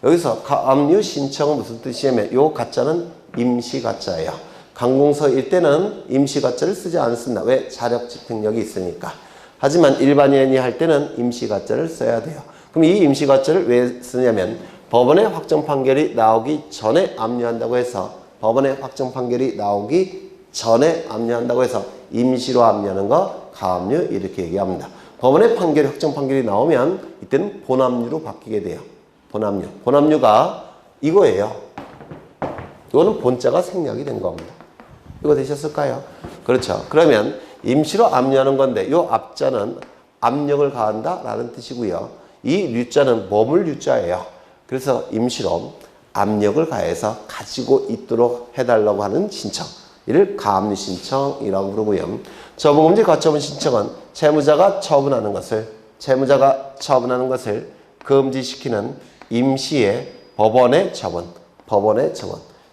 Speaker 1: 여기서 가압류 신청은 무슨 뜻이냐면 요 가짜는 임시가짜예요. 강공서일 때는 임시가짜를 쓰지 않습니다. 왜? 자력집행력이 있으니까. 하지만 일반인이 할 때는 임시가짜를 써야 돼요. 그럼 이 임시가짜를 왜 쓰냐면 법원의 확정 판결이 나오기 전에 압류한다고 해서 법원의 확정 판결이 나오기 전에 압류한다고 해서 임시로 압류하는 거 가압류 이렇게 얘기합니다. 법원의 판결이 확정 판결이 나오면 이때는 본압류로 바뀌게 돼요. 본압류. 본압류가 이거예요. 이거는 본자가 생략이 된 겁니다. 이거 되셨을까요? 그렇죠. 그러면 임시로 압류하는 건데 이 앞자는 압력을 가한다 라는 뜻이고요. 이 류자는 머물 류자예요. 그래서 임시로 압력을 가해서 가지고 있도록 해달라고 하는 신청, 이를 가압류 신청이라고 부르고요. 처분금지 가처분 신청은 채무자가 처분하는 것을 금지시키는 임시의 법원의 처분.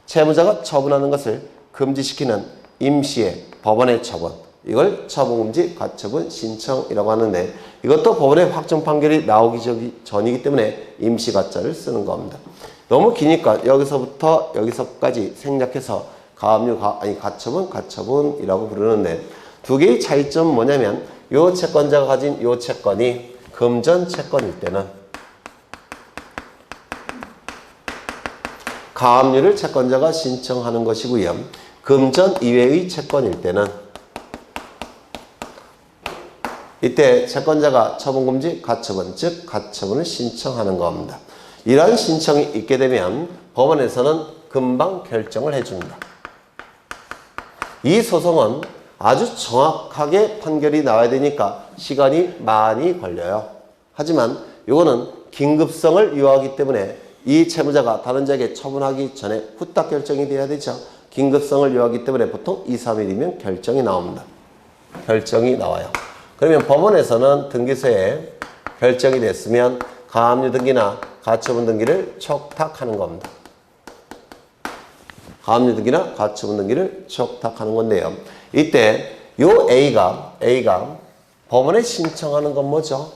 Speaker 1: 채무자가 처분하는 것을 금지시키는 임시의 법원의 처분. 이걸 처분금지 가처분 신청이라고 하는데 이것도 법원의 확정 판결이 나오기 전이기 때문에 임시가짜를 쓰는 겁니다. 너무 기니까 여기서부터 여기서까지 생략해서 가처분이라고 부르는데 두 개의 차이점은 뭐냐면 요 채권자가 가진 요 채권이 금전 채권일 때는 가압류를 채권자가 신청하는 것이고요. 금전 이외의 채권일 때는 이때 채권자가 처분금지 가처분, 즉 가처분을 신청하는 겁니다. 이러한 신청이 있게 되면 법원에서는 금방 결정을 해줍니다. 이 소송은 아주 정확하게 판결이 나와야 되니까 시간이 많이 걸려요. 하지만 이거는 긴급성을 요하기 때문에 이 채무자가 다른 자에게 처분하기 전에 후딱 결정이 돼야 되죠. 긴급성을 요하기 때문에 보통 2, 3일이면 결정이 나옵니다. 결정이 나와요. 그러면 법원에서는 등기소에 결정이 됐으면 가압류 등기나 가처분 등기를 촉탁하는 겁니다. 가압류 등기나 가처분 등기를 촉탁하는 건데요. 이때 요 A가 법원에 신청하는 건 뭐죠?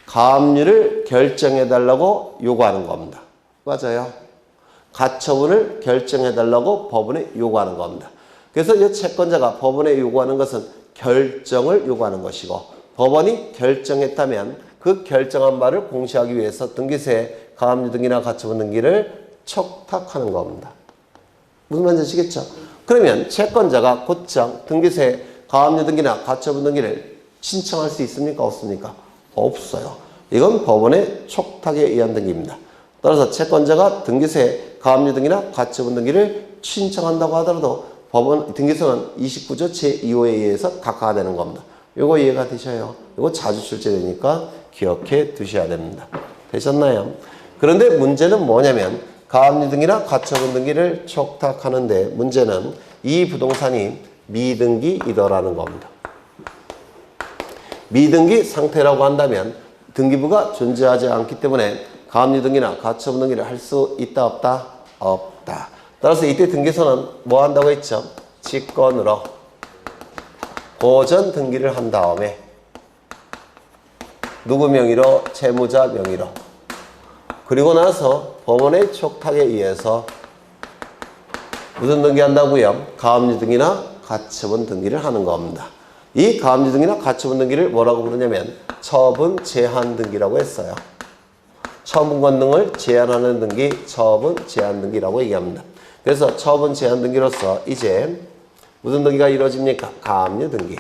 Speaker 1: 가압류를 결정해달라고 요구하는 겁니다. 맞아요. 가처분을 결정해달라고 법원에 요구하는 겁니다. 그래서 이 채권자가 법원에 요구하는 것은 결정을 요구하는 것이고, 법원이 결정했다면 그 결정한 바를 공시하기 위해서 등기소에 가압류 등기나 가처분 등기를 촉탁하는 겁니다. 무슨 말인지 아시겠죠? 그러면 채권자가 곧장 등기소에 가압류 등기나 가처분 등기를 신청할 수 있습니까? 없습니까? 없어요. 이건 법원의 촉탁에 의한 등기입니다. 따라서 채권자가 등기소에 가압류 등기나 가처분 등기를 신청한다고 하더라도 법원 등기소는 29조 제2호에 의해서 각하되는 겁니다. 요거 이해가 되셔요? 요거 자주 출제되니까 기억해 두셔야 됩니다. 되셨나요? 그런데 문제는 뭐냐면 가압류 등기나 가처분 등기를 촉탁하는데 문제는 이 부동산이 미등기이더라는 겁니다. 미등기 상태라고 한다면 등기부가 존재하지 않기 때문에 가압류 등기나 가처분 등기를 할 수 있다 없다? 없다. 따라서 이때 등기소는 뭐 한다고 했죠? 직권으로 고전 등기를 한 다음에 누구 명의로? 채무자 명의로. 그리고 나서 법원의 촉탁에 의해서 무슨 등기 한다고요? 가압류 등기나 가처분 등기를 하는 겁니다. 이 가압류 등기나 가처분 등기를 뭐라고 부르냐면 처분 제한 등기라고 했어요. 처분 권능을 제한하는 등기, 처분 제한 등기라고 얘기합니다. 그래서 처분 제한 등기로서 이제 무슨 등기가 이루어집니까? 가압류 등기.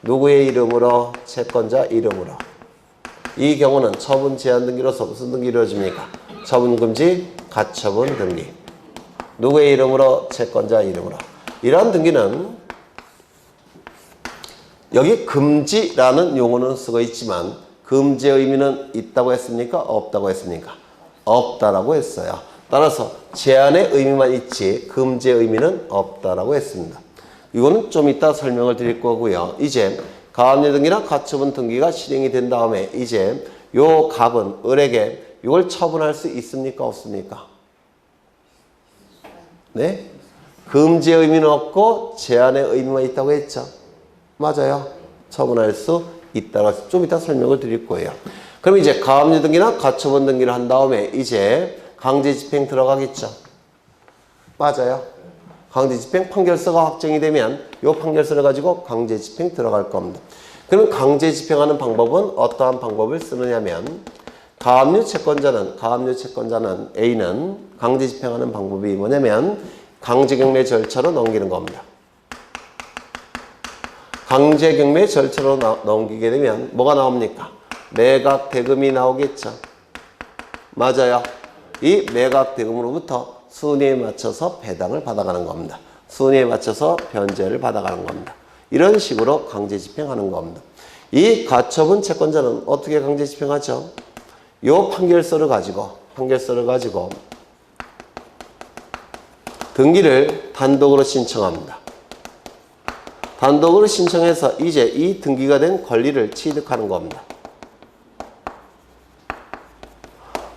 Speaker 1: 누구의 이름으로? 채권자 이름으로. 이 경우는 처분 제한 등기로서 무슨 등기 이루어집니까? 처분 금지, 가처분 등기. 누구의 이름으로? 채권자 이름으로. 이러한 등기는 여기 금지라는 용어는 쓰고 있지만 금지의 의미는 있다고 했습니까? 없다고 했습니까? 없다라고 했어요. 따라서 제한의 의미만 있지 금지의 의미는 없다라고 했습니다. 이거는 좀 이따 설명을 드릴 거고요. 이제 가압류 등기나 가처분 등기가 실행이 된 다음에 이제 요 갑은 을에게 이걸 처분할 수 있습니까? 없습니까? 네? 금지의 의미는 없고 제한의 의미만 있다고 했죠. 맞아요. 처분할 수 있다고 좀 이따 설명을 드릴 거예요. 그럼 이제 가압류 등기나 가처분 등기를 한 다음에 이제 강제 집행 들어가겠죠. 맞아요. 강제 집행 판결서가 확정이 되면 이 판결서를 가지고 강제 집행 들어갈 겁니다. 그럼 강제 집행하는 방법은 어떠한 방법을 쓰느냐면 가압류 채권자는 A는 강제 집행하는 방법이 뭐냐면 강제경매 절차로 넘기는 겁니다. 강제경매 절차로 넘기게 되면 뭐가 나옵니까? 매각 대금이 나오겠죠. 맞아요. 이 매각 대금으로부터 순위에 맞춰서 배당을 받아가는 겁니다. 순위에 맞춰서 변제를 받아가는 겁니다. 이런 식으로 강제 집행하는 겁니다. 이 가처분 채권자는 어떻게 강제 집행하죠? 이 판결서를 가지고 등기를 단독으로 신청합니다. 단독으로 신청해서 이제 이 등기가 된 권리를 취득하는 겁니다.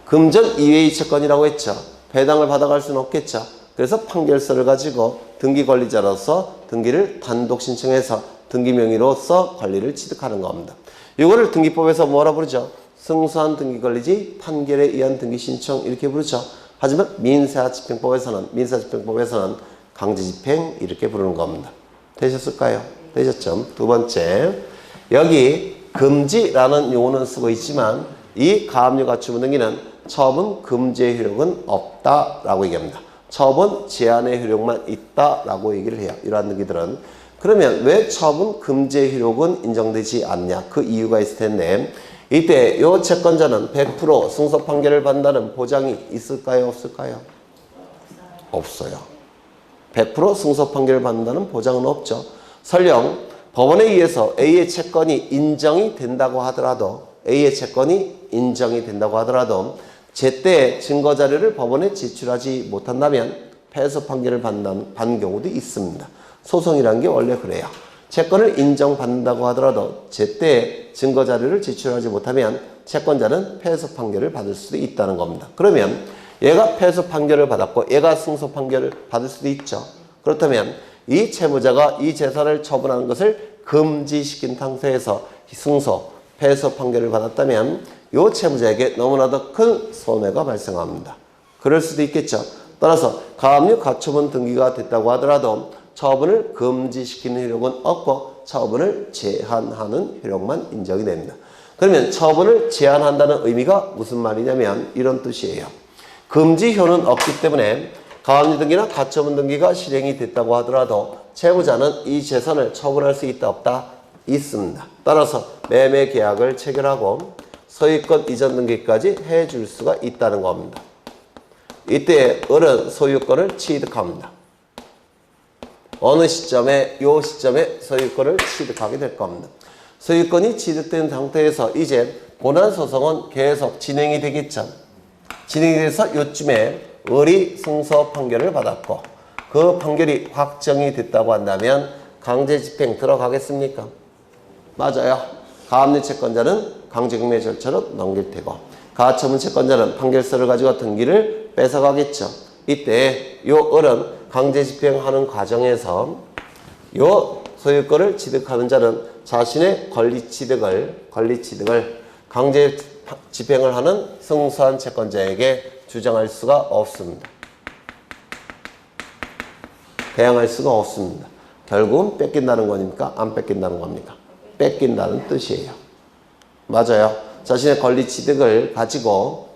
Speaker 1: 금전 이외의 채권이라고 했죠. 배당을 받아갈 수는 없겠죠. 그래서 판결서를 가지고 등기 권리자로서 등기를 단독 신청해서 등기 명의로서 권리를 취득하는 겁니다. 이거를 등기법에서 뭐라 부르죠? 승소한 등기 권리지 판결에 의한 등기 신청 이렇게 부르죠. 하지만 민사집행법에서는 강제집행 이렇게 부르는 겁니다. 되셨을까요? 되셨죠? 두 번째, 여기 금지라는 용어는 쓰고 있지만 이 가압류 가처분 등기는 처분 금지의 효력은 없다라고 얘기합니다. 처분 제한의 효력만 있다라고 얘기를 해요. 이러한 등기들은. 그러면 왜 처분 금지의 효력은 인정되지 않냐? 그 이유가 있을 텐데 이때 이 채권자는 100% 승소 판결을 받는다는 보장이 있을까요? 없을까요? 없어요. 100% 승소 판결을 받는다는 보장은 없죠. 설령 법원에 의해서 A의 채권이 인정이 된다고 하더라도 제때 증거 자료를 법원에 제출하지 못한다면 패소 판결을 받는 경우도 있습니다. 소송이라는 게 원래 그래요. 채권을 인정받는다고 하더라도 제때 증거 자료를 제출하지 못하면 채권자는 패소 판결을 받을 수도 있다는 겁니다. 그러면 얘가 패소 판결을 받았고 얘가 승소 판결을 받을 수도 있죠. 그렇다면 이 채무자가 이 재산을 처분하는 것을 금지시킨 상태에서 승소, 패소 판결을 받았다면 이 채무자에게 너무나도 큰 손해가 발생합니다. 그럴 수도 있겠죠. 따라서 가압류 가처분 등기가 됐다고 하더라도 처분을 금지시키는 효력은 없고 처분을 제한하는 효력만 인정이 됩니다. 그러면 처분을 제한한다는 의미가 무슨 말이냐면 이런 뜻이에요. 금지효는 없기 때문에 가압류 등기나 가처분 등기가 실행이 됐다고 하더라도 채무자는 이 재산을 처분할 수 있다 없다? 있습니다. 따라서 매매 계약을 체결하고 소유권 이전 등기까지 해줄 수가 있다는 겁니다. 이때 을은 소유권을 취득합니다. 어느 시점에 이 시점에 소유권을 취득하게 될 겁니다. 소유권이 취득된 상태에서 이제 본안소송은 계속 진행이 되겠죠. 진행이 돼서 요쯤에 을이 승소 판결을 받았고 그 판결이 확정이 됐다고 한다면 강제집행 들어가겠습니까? 맞아요. 가압류 채권자는 강제경매 절차로 넘길 테고 가처분 채권자는 판결서를 가지고 등기를 뺏어가겠죠. 이때 요 을은 강제집행하는 과정에서 요 소유권을 취득하는 자는 자신의 권리취득을 강제집행을 하는 승소한 채권자에게 주장할 수가 없습니다. 대항할 수가 없습니다. 결국은 뺏긴다는 거니까 안 뺏긴다는 겁니까? 뺏긴다는 뜻이에요. 맞아요. 자신의 권리 취득을 가지고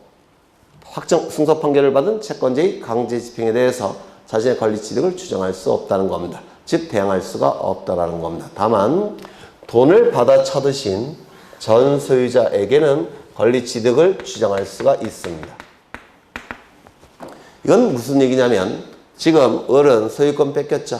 Speaker 1: 승소 판결을 받은 채권자의 강제 집행에 대해서 자신의 권리 취득을 주장할 수 없다는 겁니다. 즉 대항할 수가 없다라는 겁니다. 다만 돈을 받아 쳐드신 전 소유자에게는 권리 취득을 주장할 수가 있습니다. 이건 무슨 얘기냐면 지금 을은 소유권 뺏겼죠.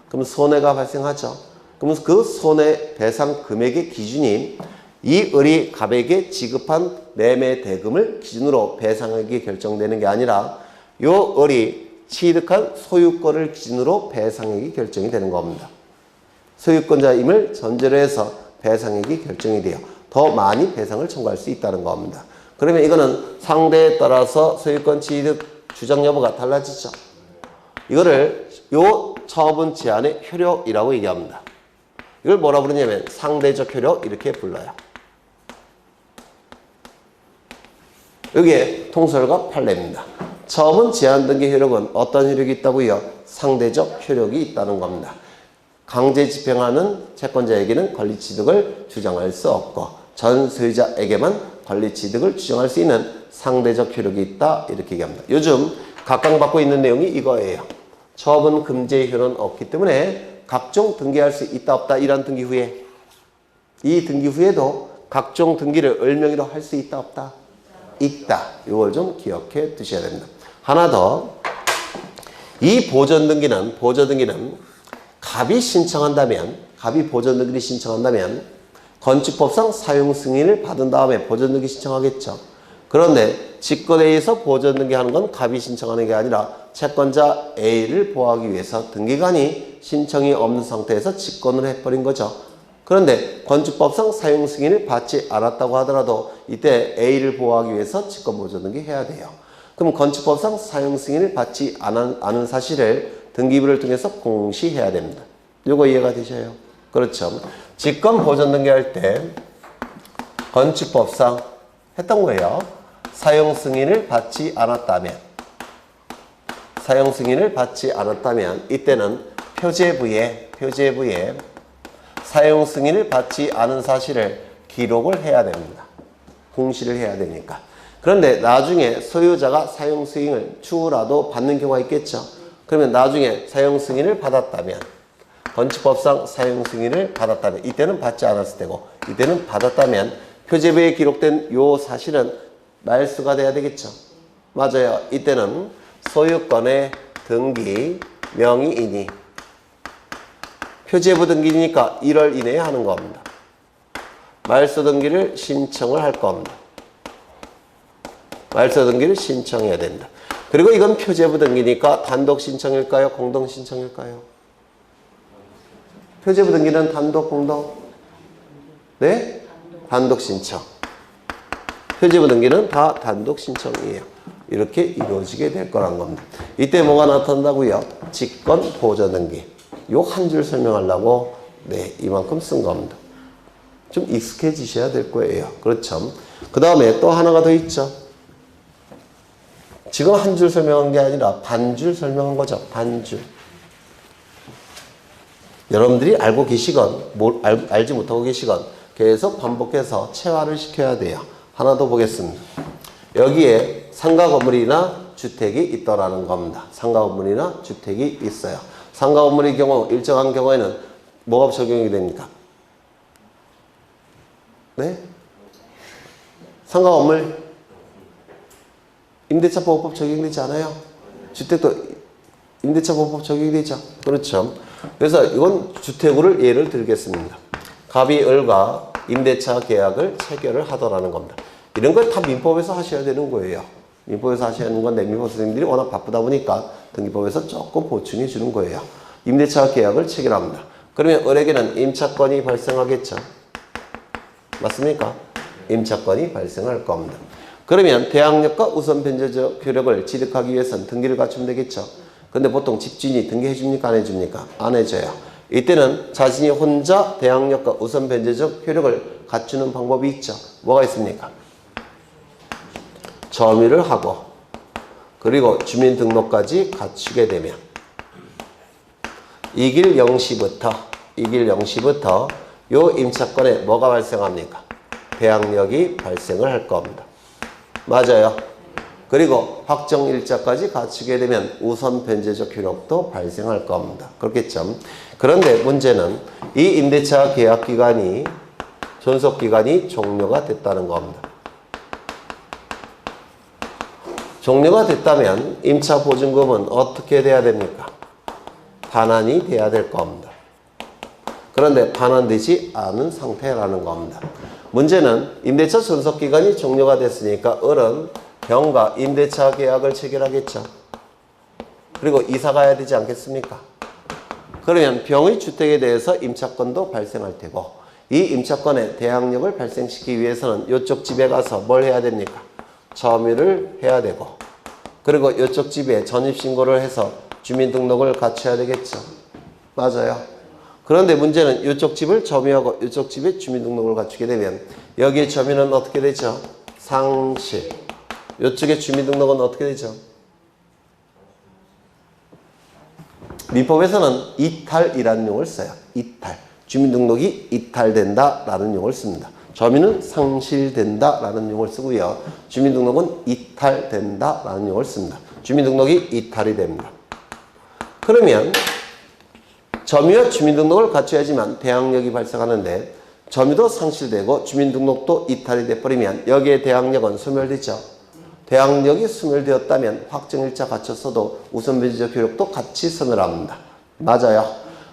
Speaker 1: 그럼 손해가 발생하죠. 그럼 그 손해배상 금액의 기준이 이 을이 갑에게 지급한 매매 대금을 기준으로 배상액이 결정되는 게 아니라 요 을이 취득한 소유권을 기준으로 배상액이 결정이 되는 겁니다. 소유권자임을 전제로 해서 배상액이 결정이 돼요. 더 많이 배상을 청구할 수 있다는 겁니다. 그러면 이거는 상대에 따라서 소유권 취득 주장 여부가 달라지죠. 이거를 요 처분 제한의 효력이라고 얘기합니다. 이걸 뭐라 부르냐면 상대적 효력 이렇게 불러요. 여기에 통설과 판례입니다. 처분 제한 등기 효력은 어떤 효력이 있다고요? 상대적 효력이 있다는 겁니다. 강제 집행하는 채권자에게는 권리 취득을 주장할 수 없고 전 소유자에게만 권리 취득을 주장할 수 있는 상대적 효력이 있다 이렇게 얘기합니다. 요즘 각광받고 있는 내용이 이거예요. 처분 금지의 효는 없기 때문에 각종 등기할 수 있다 없다 이런 등기 후에 이 등기 후에도 각종 등기를 을 명의로 할 수 있다 없다? 있다. 이걸 좀 기억해 두셔야 됩니다. 하나 더. 이 보존등기는 갑이 신청한다면 갑이 보존등기를 신청한다면 건축법상 사용 승인을 받은 다음에 보존등기 신청하겠죠. 그런데 직권에의해서 보존등기하는 건 갑이 신청하는 게 아니라 채권자 A를 보호하기 위해서 등기관이 신청이 없는 상태에서 직권을 해버린 거죠. 그런데 건축법상 사용 승인을 받지 않았다고 하더라도 이때 A를 보호하기 위해서 직권 보존등기 해야 돼요. 그럼 건축법상 사용 승인을 받지 않은 사실을 등기부를 통해서 공시해야 됩니다. 요거 이해가 되셔요? 그렇죠. 직권 보존등기 할 때 건축법상 했던 거예요. 사용 승인을 받지 않았다면 이때는 표제부에 사용 승인을 받지 않은 사실을 기록을 해야 됩니다. 공시를 해야 되니까. 그런데 나중에 소유자가 사용 승인을 추후라도 받는 경우가 있겠죠. 그러면 나중에 사용 승인을 받았다면 건축법상 사용 승인을 받았다면 이때는 받지 않았을 때고 이때는 받았다면 표제부에 기록된 요 사실은 말수가 돼야 되겠죠. 맞아요. 이때는 소유권의 등기 명의인이 표제부 등기니까 1월 이내에 하는 겁니다. 말소 등기를 신청을 할 겁니다. 말소 등기를 신청해야 된다. 그리고 이건 표제부 등기니까 단독 신청일까요? 공동 신청일까요? 표제부 등기는 단독, 공동? 네? 단독 신청. 표제부 등기는 다 단독 신청이에요. 이렇게 이루어지게 될 거란 겁니다. 이때 뭐가 나타난다고요? 직권 보조 등기. 요 한 줄 설명하려고 네, 이만큼 쓴 겁니다. 좀 익숙해지셔야 될 거예요. 그렇죠? 그 다음에 또 하나가 더 있죠. 지금 한 줄 설명한 게 아니라 반줄 설명한 거죠. 반줄. 여러분들이 알고 계시건 알지 못하고 계시건 계속 반복해서 체화를 시켜야 돼요. 하나 더 보겠습니다. 여기에 상가 건물이나 주택이 있더라는 겁니다. 상가 건물이나 주택이 있어요. 상가 건물의 경우 일정한 경우에는 뭐가 적용이 됩니까? 네? 상가 건물 임대차 보호법 적용되지 않아요? 주택도 임대차 보호법 적용이 되죠. 그렇죠. 그래서 이건 주택으로 예를 들겠습니다. 갑이 을과 임대차 계약을 체결을 하더라는 겁니다. 이런 걸 다 민법에서 하셔야 되는 거예요. 민법에서 하셔야 하는 건데 민법 선생님들이 워낙 바쁘다 보니까 등기법에서 조금 보충해 주는 거예요. 임대차 계약을 체결합니다. 그러면 을에게는 임차권이 발생하겠죠. 맞습니까? 임차권이 발생할 겁니다. 그러면 대항력과 우선 변제적 효력을 취득하기 위해서는 등기를 갖추면 되겠죠. 근데 보통 집주인이 등기해 줍니까? 안 해줍니까? 안 해줘요. 이때는 자신이 혼자 대항력과 우선 변제적 효력을 갖추는 방법이 있죠. 뭐가 있습니까? 점유를 하고 그리고 주민등록까지 갖추게 되면 이길 0시부터 요 임차권에 뭐가 발생합니까? 대항력이 발생을 할 겁니다. 맞아요. 그리고 확정일자까지 갖추게 되면 우선 변제적 효력도 발생할 겁니다. 그렇겠죠? 그런데 문제는 이 임대차 계약 기간이 존속기간이 종료가 됐다는 겁니다. 종료가 됐다면 임차 보증금은 어떻게 돼야 됩니까? 반환이 돼야 될 겁니다. 그런데 반환되지 않은 상태라는 겁니다. 문제는 임대차 존속기간이 종료가 됐으니까 을은 병과 임대차 계약을 체결하겠죠. 그리고 이사 가야 되지 않겠습니까? 그러면 병의 주택에 대해서 임차권도 발생할 테고 이 임차권에 대항력을 발생시키기 위해서는 이쪽 집에 가서 뭘 해야 됩니까? 점유를 해야 되고 그리고 이쪽 집에 전입신고를 해서 주민등록을 갖춰야 되겠죠. 맞아요. 그런데 문제는 이쪽 집을 점유하고 이쪽 집에 주민등록을 갖추게 되면 여기에 점유는 어떻게 되죠? 상실. 이쪽에 주민등록은 어떻게 되죠? 민법에서는 이탈이라는 용어를 써요. 이탈. 주민등록이 이탈된다라는 용어를 씁니다. 점유는 상실된다라는 용어를 쓰고요. 주민등록은 이탈된다라는 용어를 씁니다. 주민등록이 이탈이 됩니다. 그러면 점유와 주민등록을 갖춰야지만 대항력이 발생하는데 점유도 상실되고 주민등록도 이탈이 돼버리면 여기에 대항력은 소멸되죠. 대항력이 소멸되었다면 확정일자 갖췄어도 우선변제적 효력도 같이 소멸합니다. 맞아요.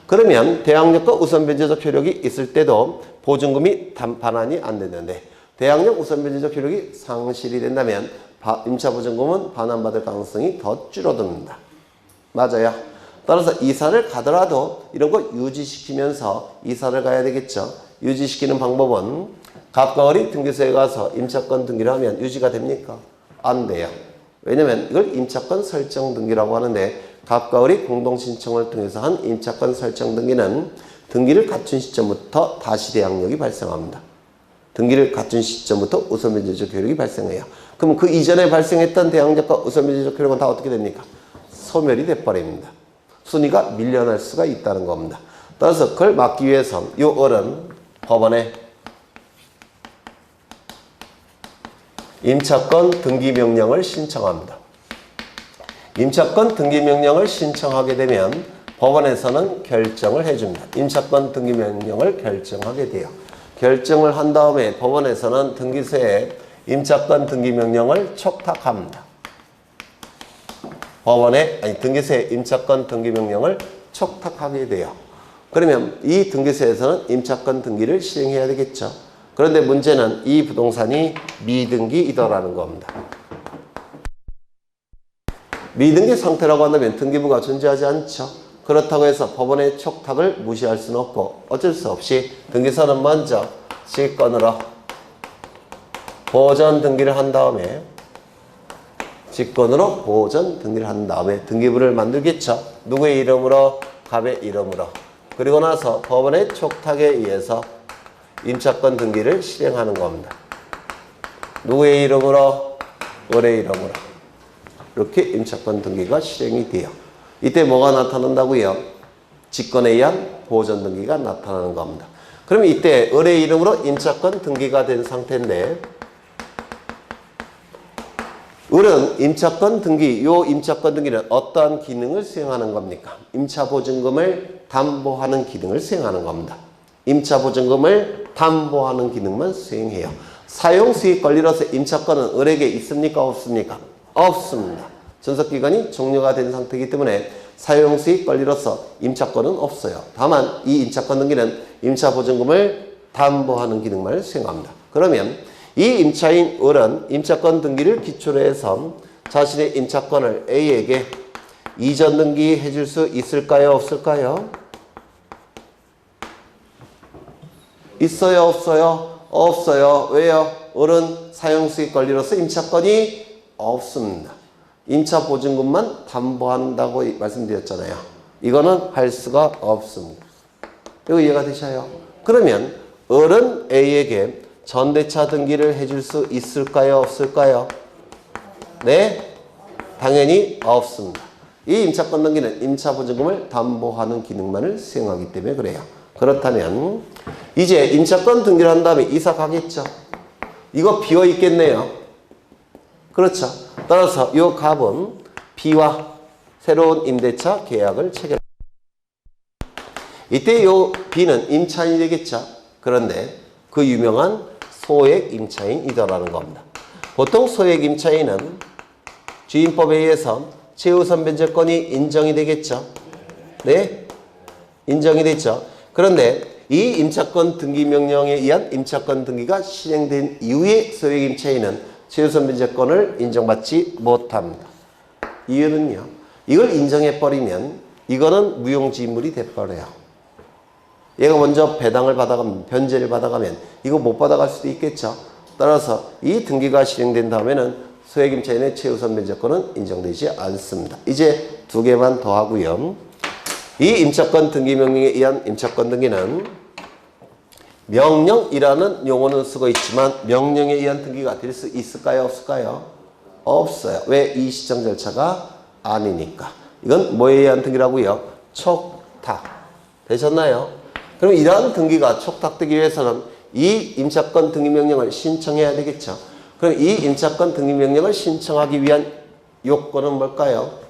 Speaker 1: 그러면 대항력과 우선변제적 효력이 있을 때도 보증금이 반환이 안 되는데 대항력 우선변제적 효력이 상실이 된다면 임차보증금은 반환받을 가능성이 더 줄어듭니다. 맞아요. 따라서 이사를 가더라도 이런 거 유지시키면서 이사를 가야 되겠죠. 유지시키는 방법은 갑과 을이 등기소에 가서 임차권 등기를 하면 유지가 됩니까? 안 돼요. 왜냐면 이걸 임차권 설정 등기라고 하는데 갑과 을이 공동신청을 통해서 한 임차권 설정 등기는 등기를 갖춘 시점부터 다시 대항력이 발생합니다. 등기를 갖춘 시점부터 우선변제적 효력이 발생해요. 그럼 그 이전에 발생했던 대항력과 우선변제적 효력은 다 어떻게 됩니까? 소멸이 돼버립니다. 순위가 밀려날 수가 있다는 겁니다. 따라서 그걸 막기 위해서 이 을은 법원에 임차권 등기명령을 신청합니다. 임차권 등기명령을 신청하게 되면 법원에서는 결정을 해줍니다. 임차권 등기명령을 결정하게 돼요. 결정을 한 다음에 법원에서는 등기소에 임차권 등기명령을 촉탁합니다. 등기소에 임차권 등기명령을 촉탁하게 돼요. 그러면 이 등기소에서는 임차권 등기를 시행해야 되겠죠. 그런데 문제는 이 부동산이 미등기이더라는 겁니다. 미등기 상태라고 한다면 등기부가 존재하지 않죠. 그렇다고 해서 법원의 촉탁을 무시할 수는 없고 어쩔 수 없이 등기소는 먼저 직권으로 보전 등기를 한 다음에 직권으로 보전 등기를 한 다음에 등기부를 만들겠죠. 누구의 이름으로? 갑의 이름으로. 그리고 나서 법원의 촉탁에 의해서 임차권 등기를 실행하는 겁니다. 누구의 이름으로? 을의 이름으로. 이렇게 임차권 등기가 실행이 돼요. 이때 뭐가 나타난다고요? 직권에 의한 보전 등기가 나타나는 겁니다. 그러면 이때 을의 이름으로 임차권 등기가 된 상태인데 을은 임차권 등기, 요 임차권 등기는 어떠한 기능을 수행하는 겁니까? 임차보증금을 담보하는 기능을 수행하는 겁니다. 임차보증금을 담보하는 기능만 수행해요. 사용수익 권리로서 임차권은 을에게 있습니까? 없습니까? 없습니다. 전속기간이 종료가 된 상태이기 때문에 사용수익 권리로서 임차권은 없어요. 다만 이 임차권 등기는 임차보증금을 담보하는 기능만 수행합니다. 그러면 이 임차인 을은 임차권 등기를 기초로 해서 자신의 임차권을 A에게 이전 등기 해줄 수 있을까요? 없을까요? 있어요? 없어요? 없어요. 왜요? 을은 사용수익 권리로서 임차권이 없습니다. 임차보증금만 담보한다고 말씀드렸잖아요. 이거는 할 수가 없습니다. 이거 이해가 되셔요? 그러면 을은 A에게 전대차 등기를 해줄 수 있을까요? 없을까요? 네? 당연히 없습니다. 이 임차권 등기는 임차보증금을 담보하는 기능만을 수행하기 때문에 그래요. 그렇다면 이제 임차권 등기를 한 다음에 이사 가겠죠? 이거 비어 있겠네요. 그렇죠? 따라서 이 갑은 B와 새로운 임대차 계약을 체결. 이때 이 B는 임차인이 되겠죠? 그런데 그 유명한 소액 임차인이다라는 겁니다. 보통 소액 임차인은 주임법에 의해서 최우선 변제권이 인정이 되겠죠? 네? 인정이 됐죠? 그런데 이 임차권 등기 명령에 의한 임차권 등기가 실행된 이후에 소액 임차인은 최우선 변제권을 인정받지 못합니다. 이유는요. 이걸 인정해버리면 이거는 무용지물이 돼버려요. 얘가 먼저 배당을 받아가면 변제를 받아가면 이거 못 받아갈 수도 있겠죠. 따라서 이 등기가 실행된 다음에는 소액 임차인의 최우선 변제권은 인정되지 않습니다. 이제 두 개만 더 하고요. 이 임차권 등기 명령에 의한 임차권 등기는 명령이라는 용어는 쓰고 있지만 명령에 의한 등기가 될 수 있을까요? 없을까요? 없어요. 왜? 이 시정 절차가 아니니까. 이건 뭐에 의한 등기라고요? 촉탁. 되셨나요? 그럼 이러한 등기가 촉탁되기 위해서는 이 임차권 등기 명령을 신청해야 되겠죠. 그럼 이 임차권 등기 명령을 신청하기 위한 요건은 뭘까요?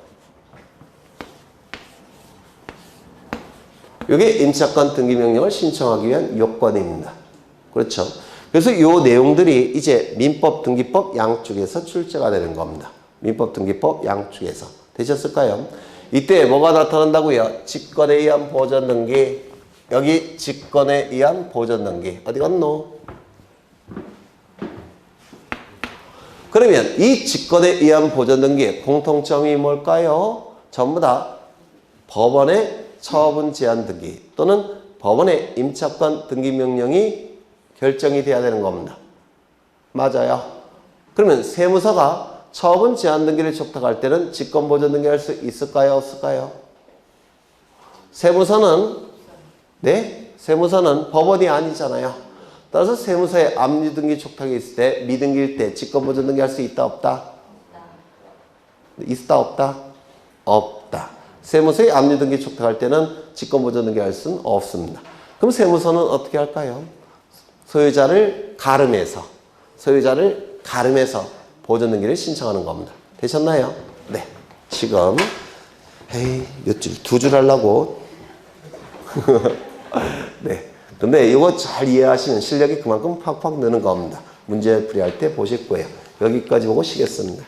Speaker 1: 이게 임차권 등기 명령을 신청하기 위한 요건입니다. 그렇죠? 그래서 이 내용들이 이제 민법, 등기법 양쪽에서 출제가 되는 겁니다. 민법, 등기법 양쪽에서. 되셨을까요? 이때 뭐가 나타난다고요? 직권에 의한 보전 등기. 여기 직권에 의한 보전 등기. 어디 갔노? 그러면 이 직권에 의한 보전 등기의 공통점이 뭘까요? 전부 다 법원의 처분 제한 등기 또는 법원의 임차권 등기 명령이 결정이 돼야 되는 겁니다. 맞아요. 그러면 세무서가 처분 제한 등기를 촉탁할 때는 직권 보전 등기 할 수 있을까요? 없을까요? 세무서는 네? 세무서는 법원이 아니잖아요. 따라서 세무서에 압류 등기 촉탁이 있을 때 미등기일 때 직권 보전 등기 할 수 있다 없다? 있다 없다? 없다. 세무서에 압류 등기 촉탁할 때는 직권 보전 등기 할 수는 없습니다. 그럼 세무서는 어떻게 할까요? 소유자를 가름해서 보전 등기를 신청하는 겁니다. 되셨나요? 네. 지금 몇 줄? 두 줄 하려고. 네. 근데 이거 잘 이해하시면 실력이 그만큼 팍팍 느는 겁니다. 문제 풀이할 때 보실 거예요. 여기까지 보고 쉬겠습니다.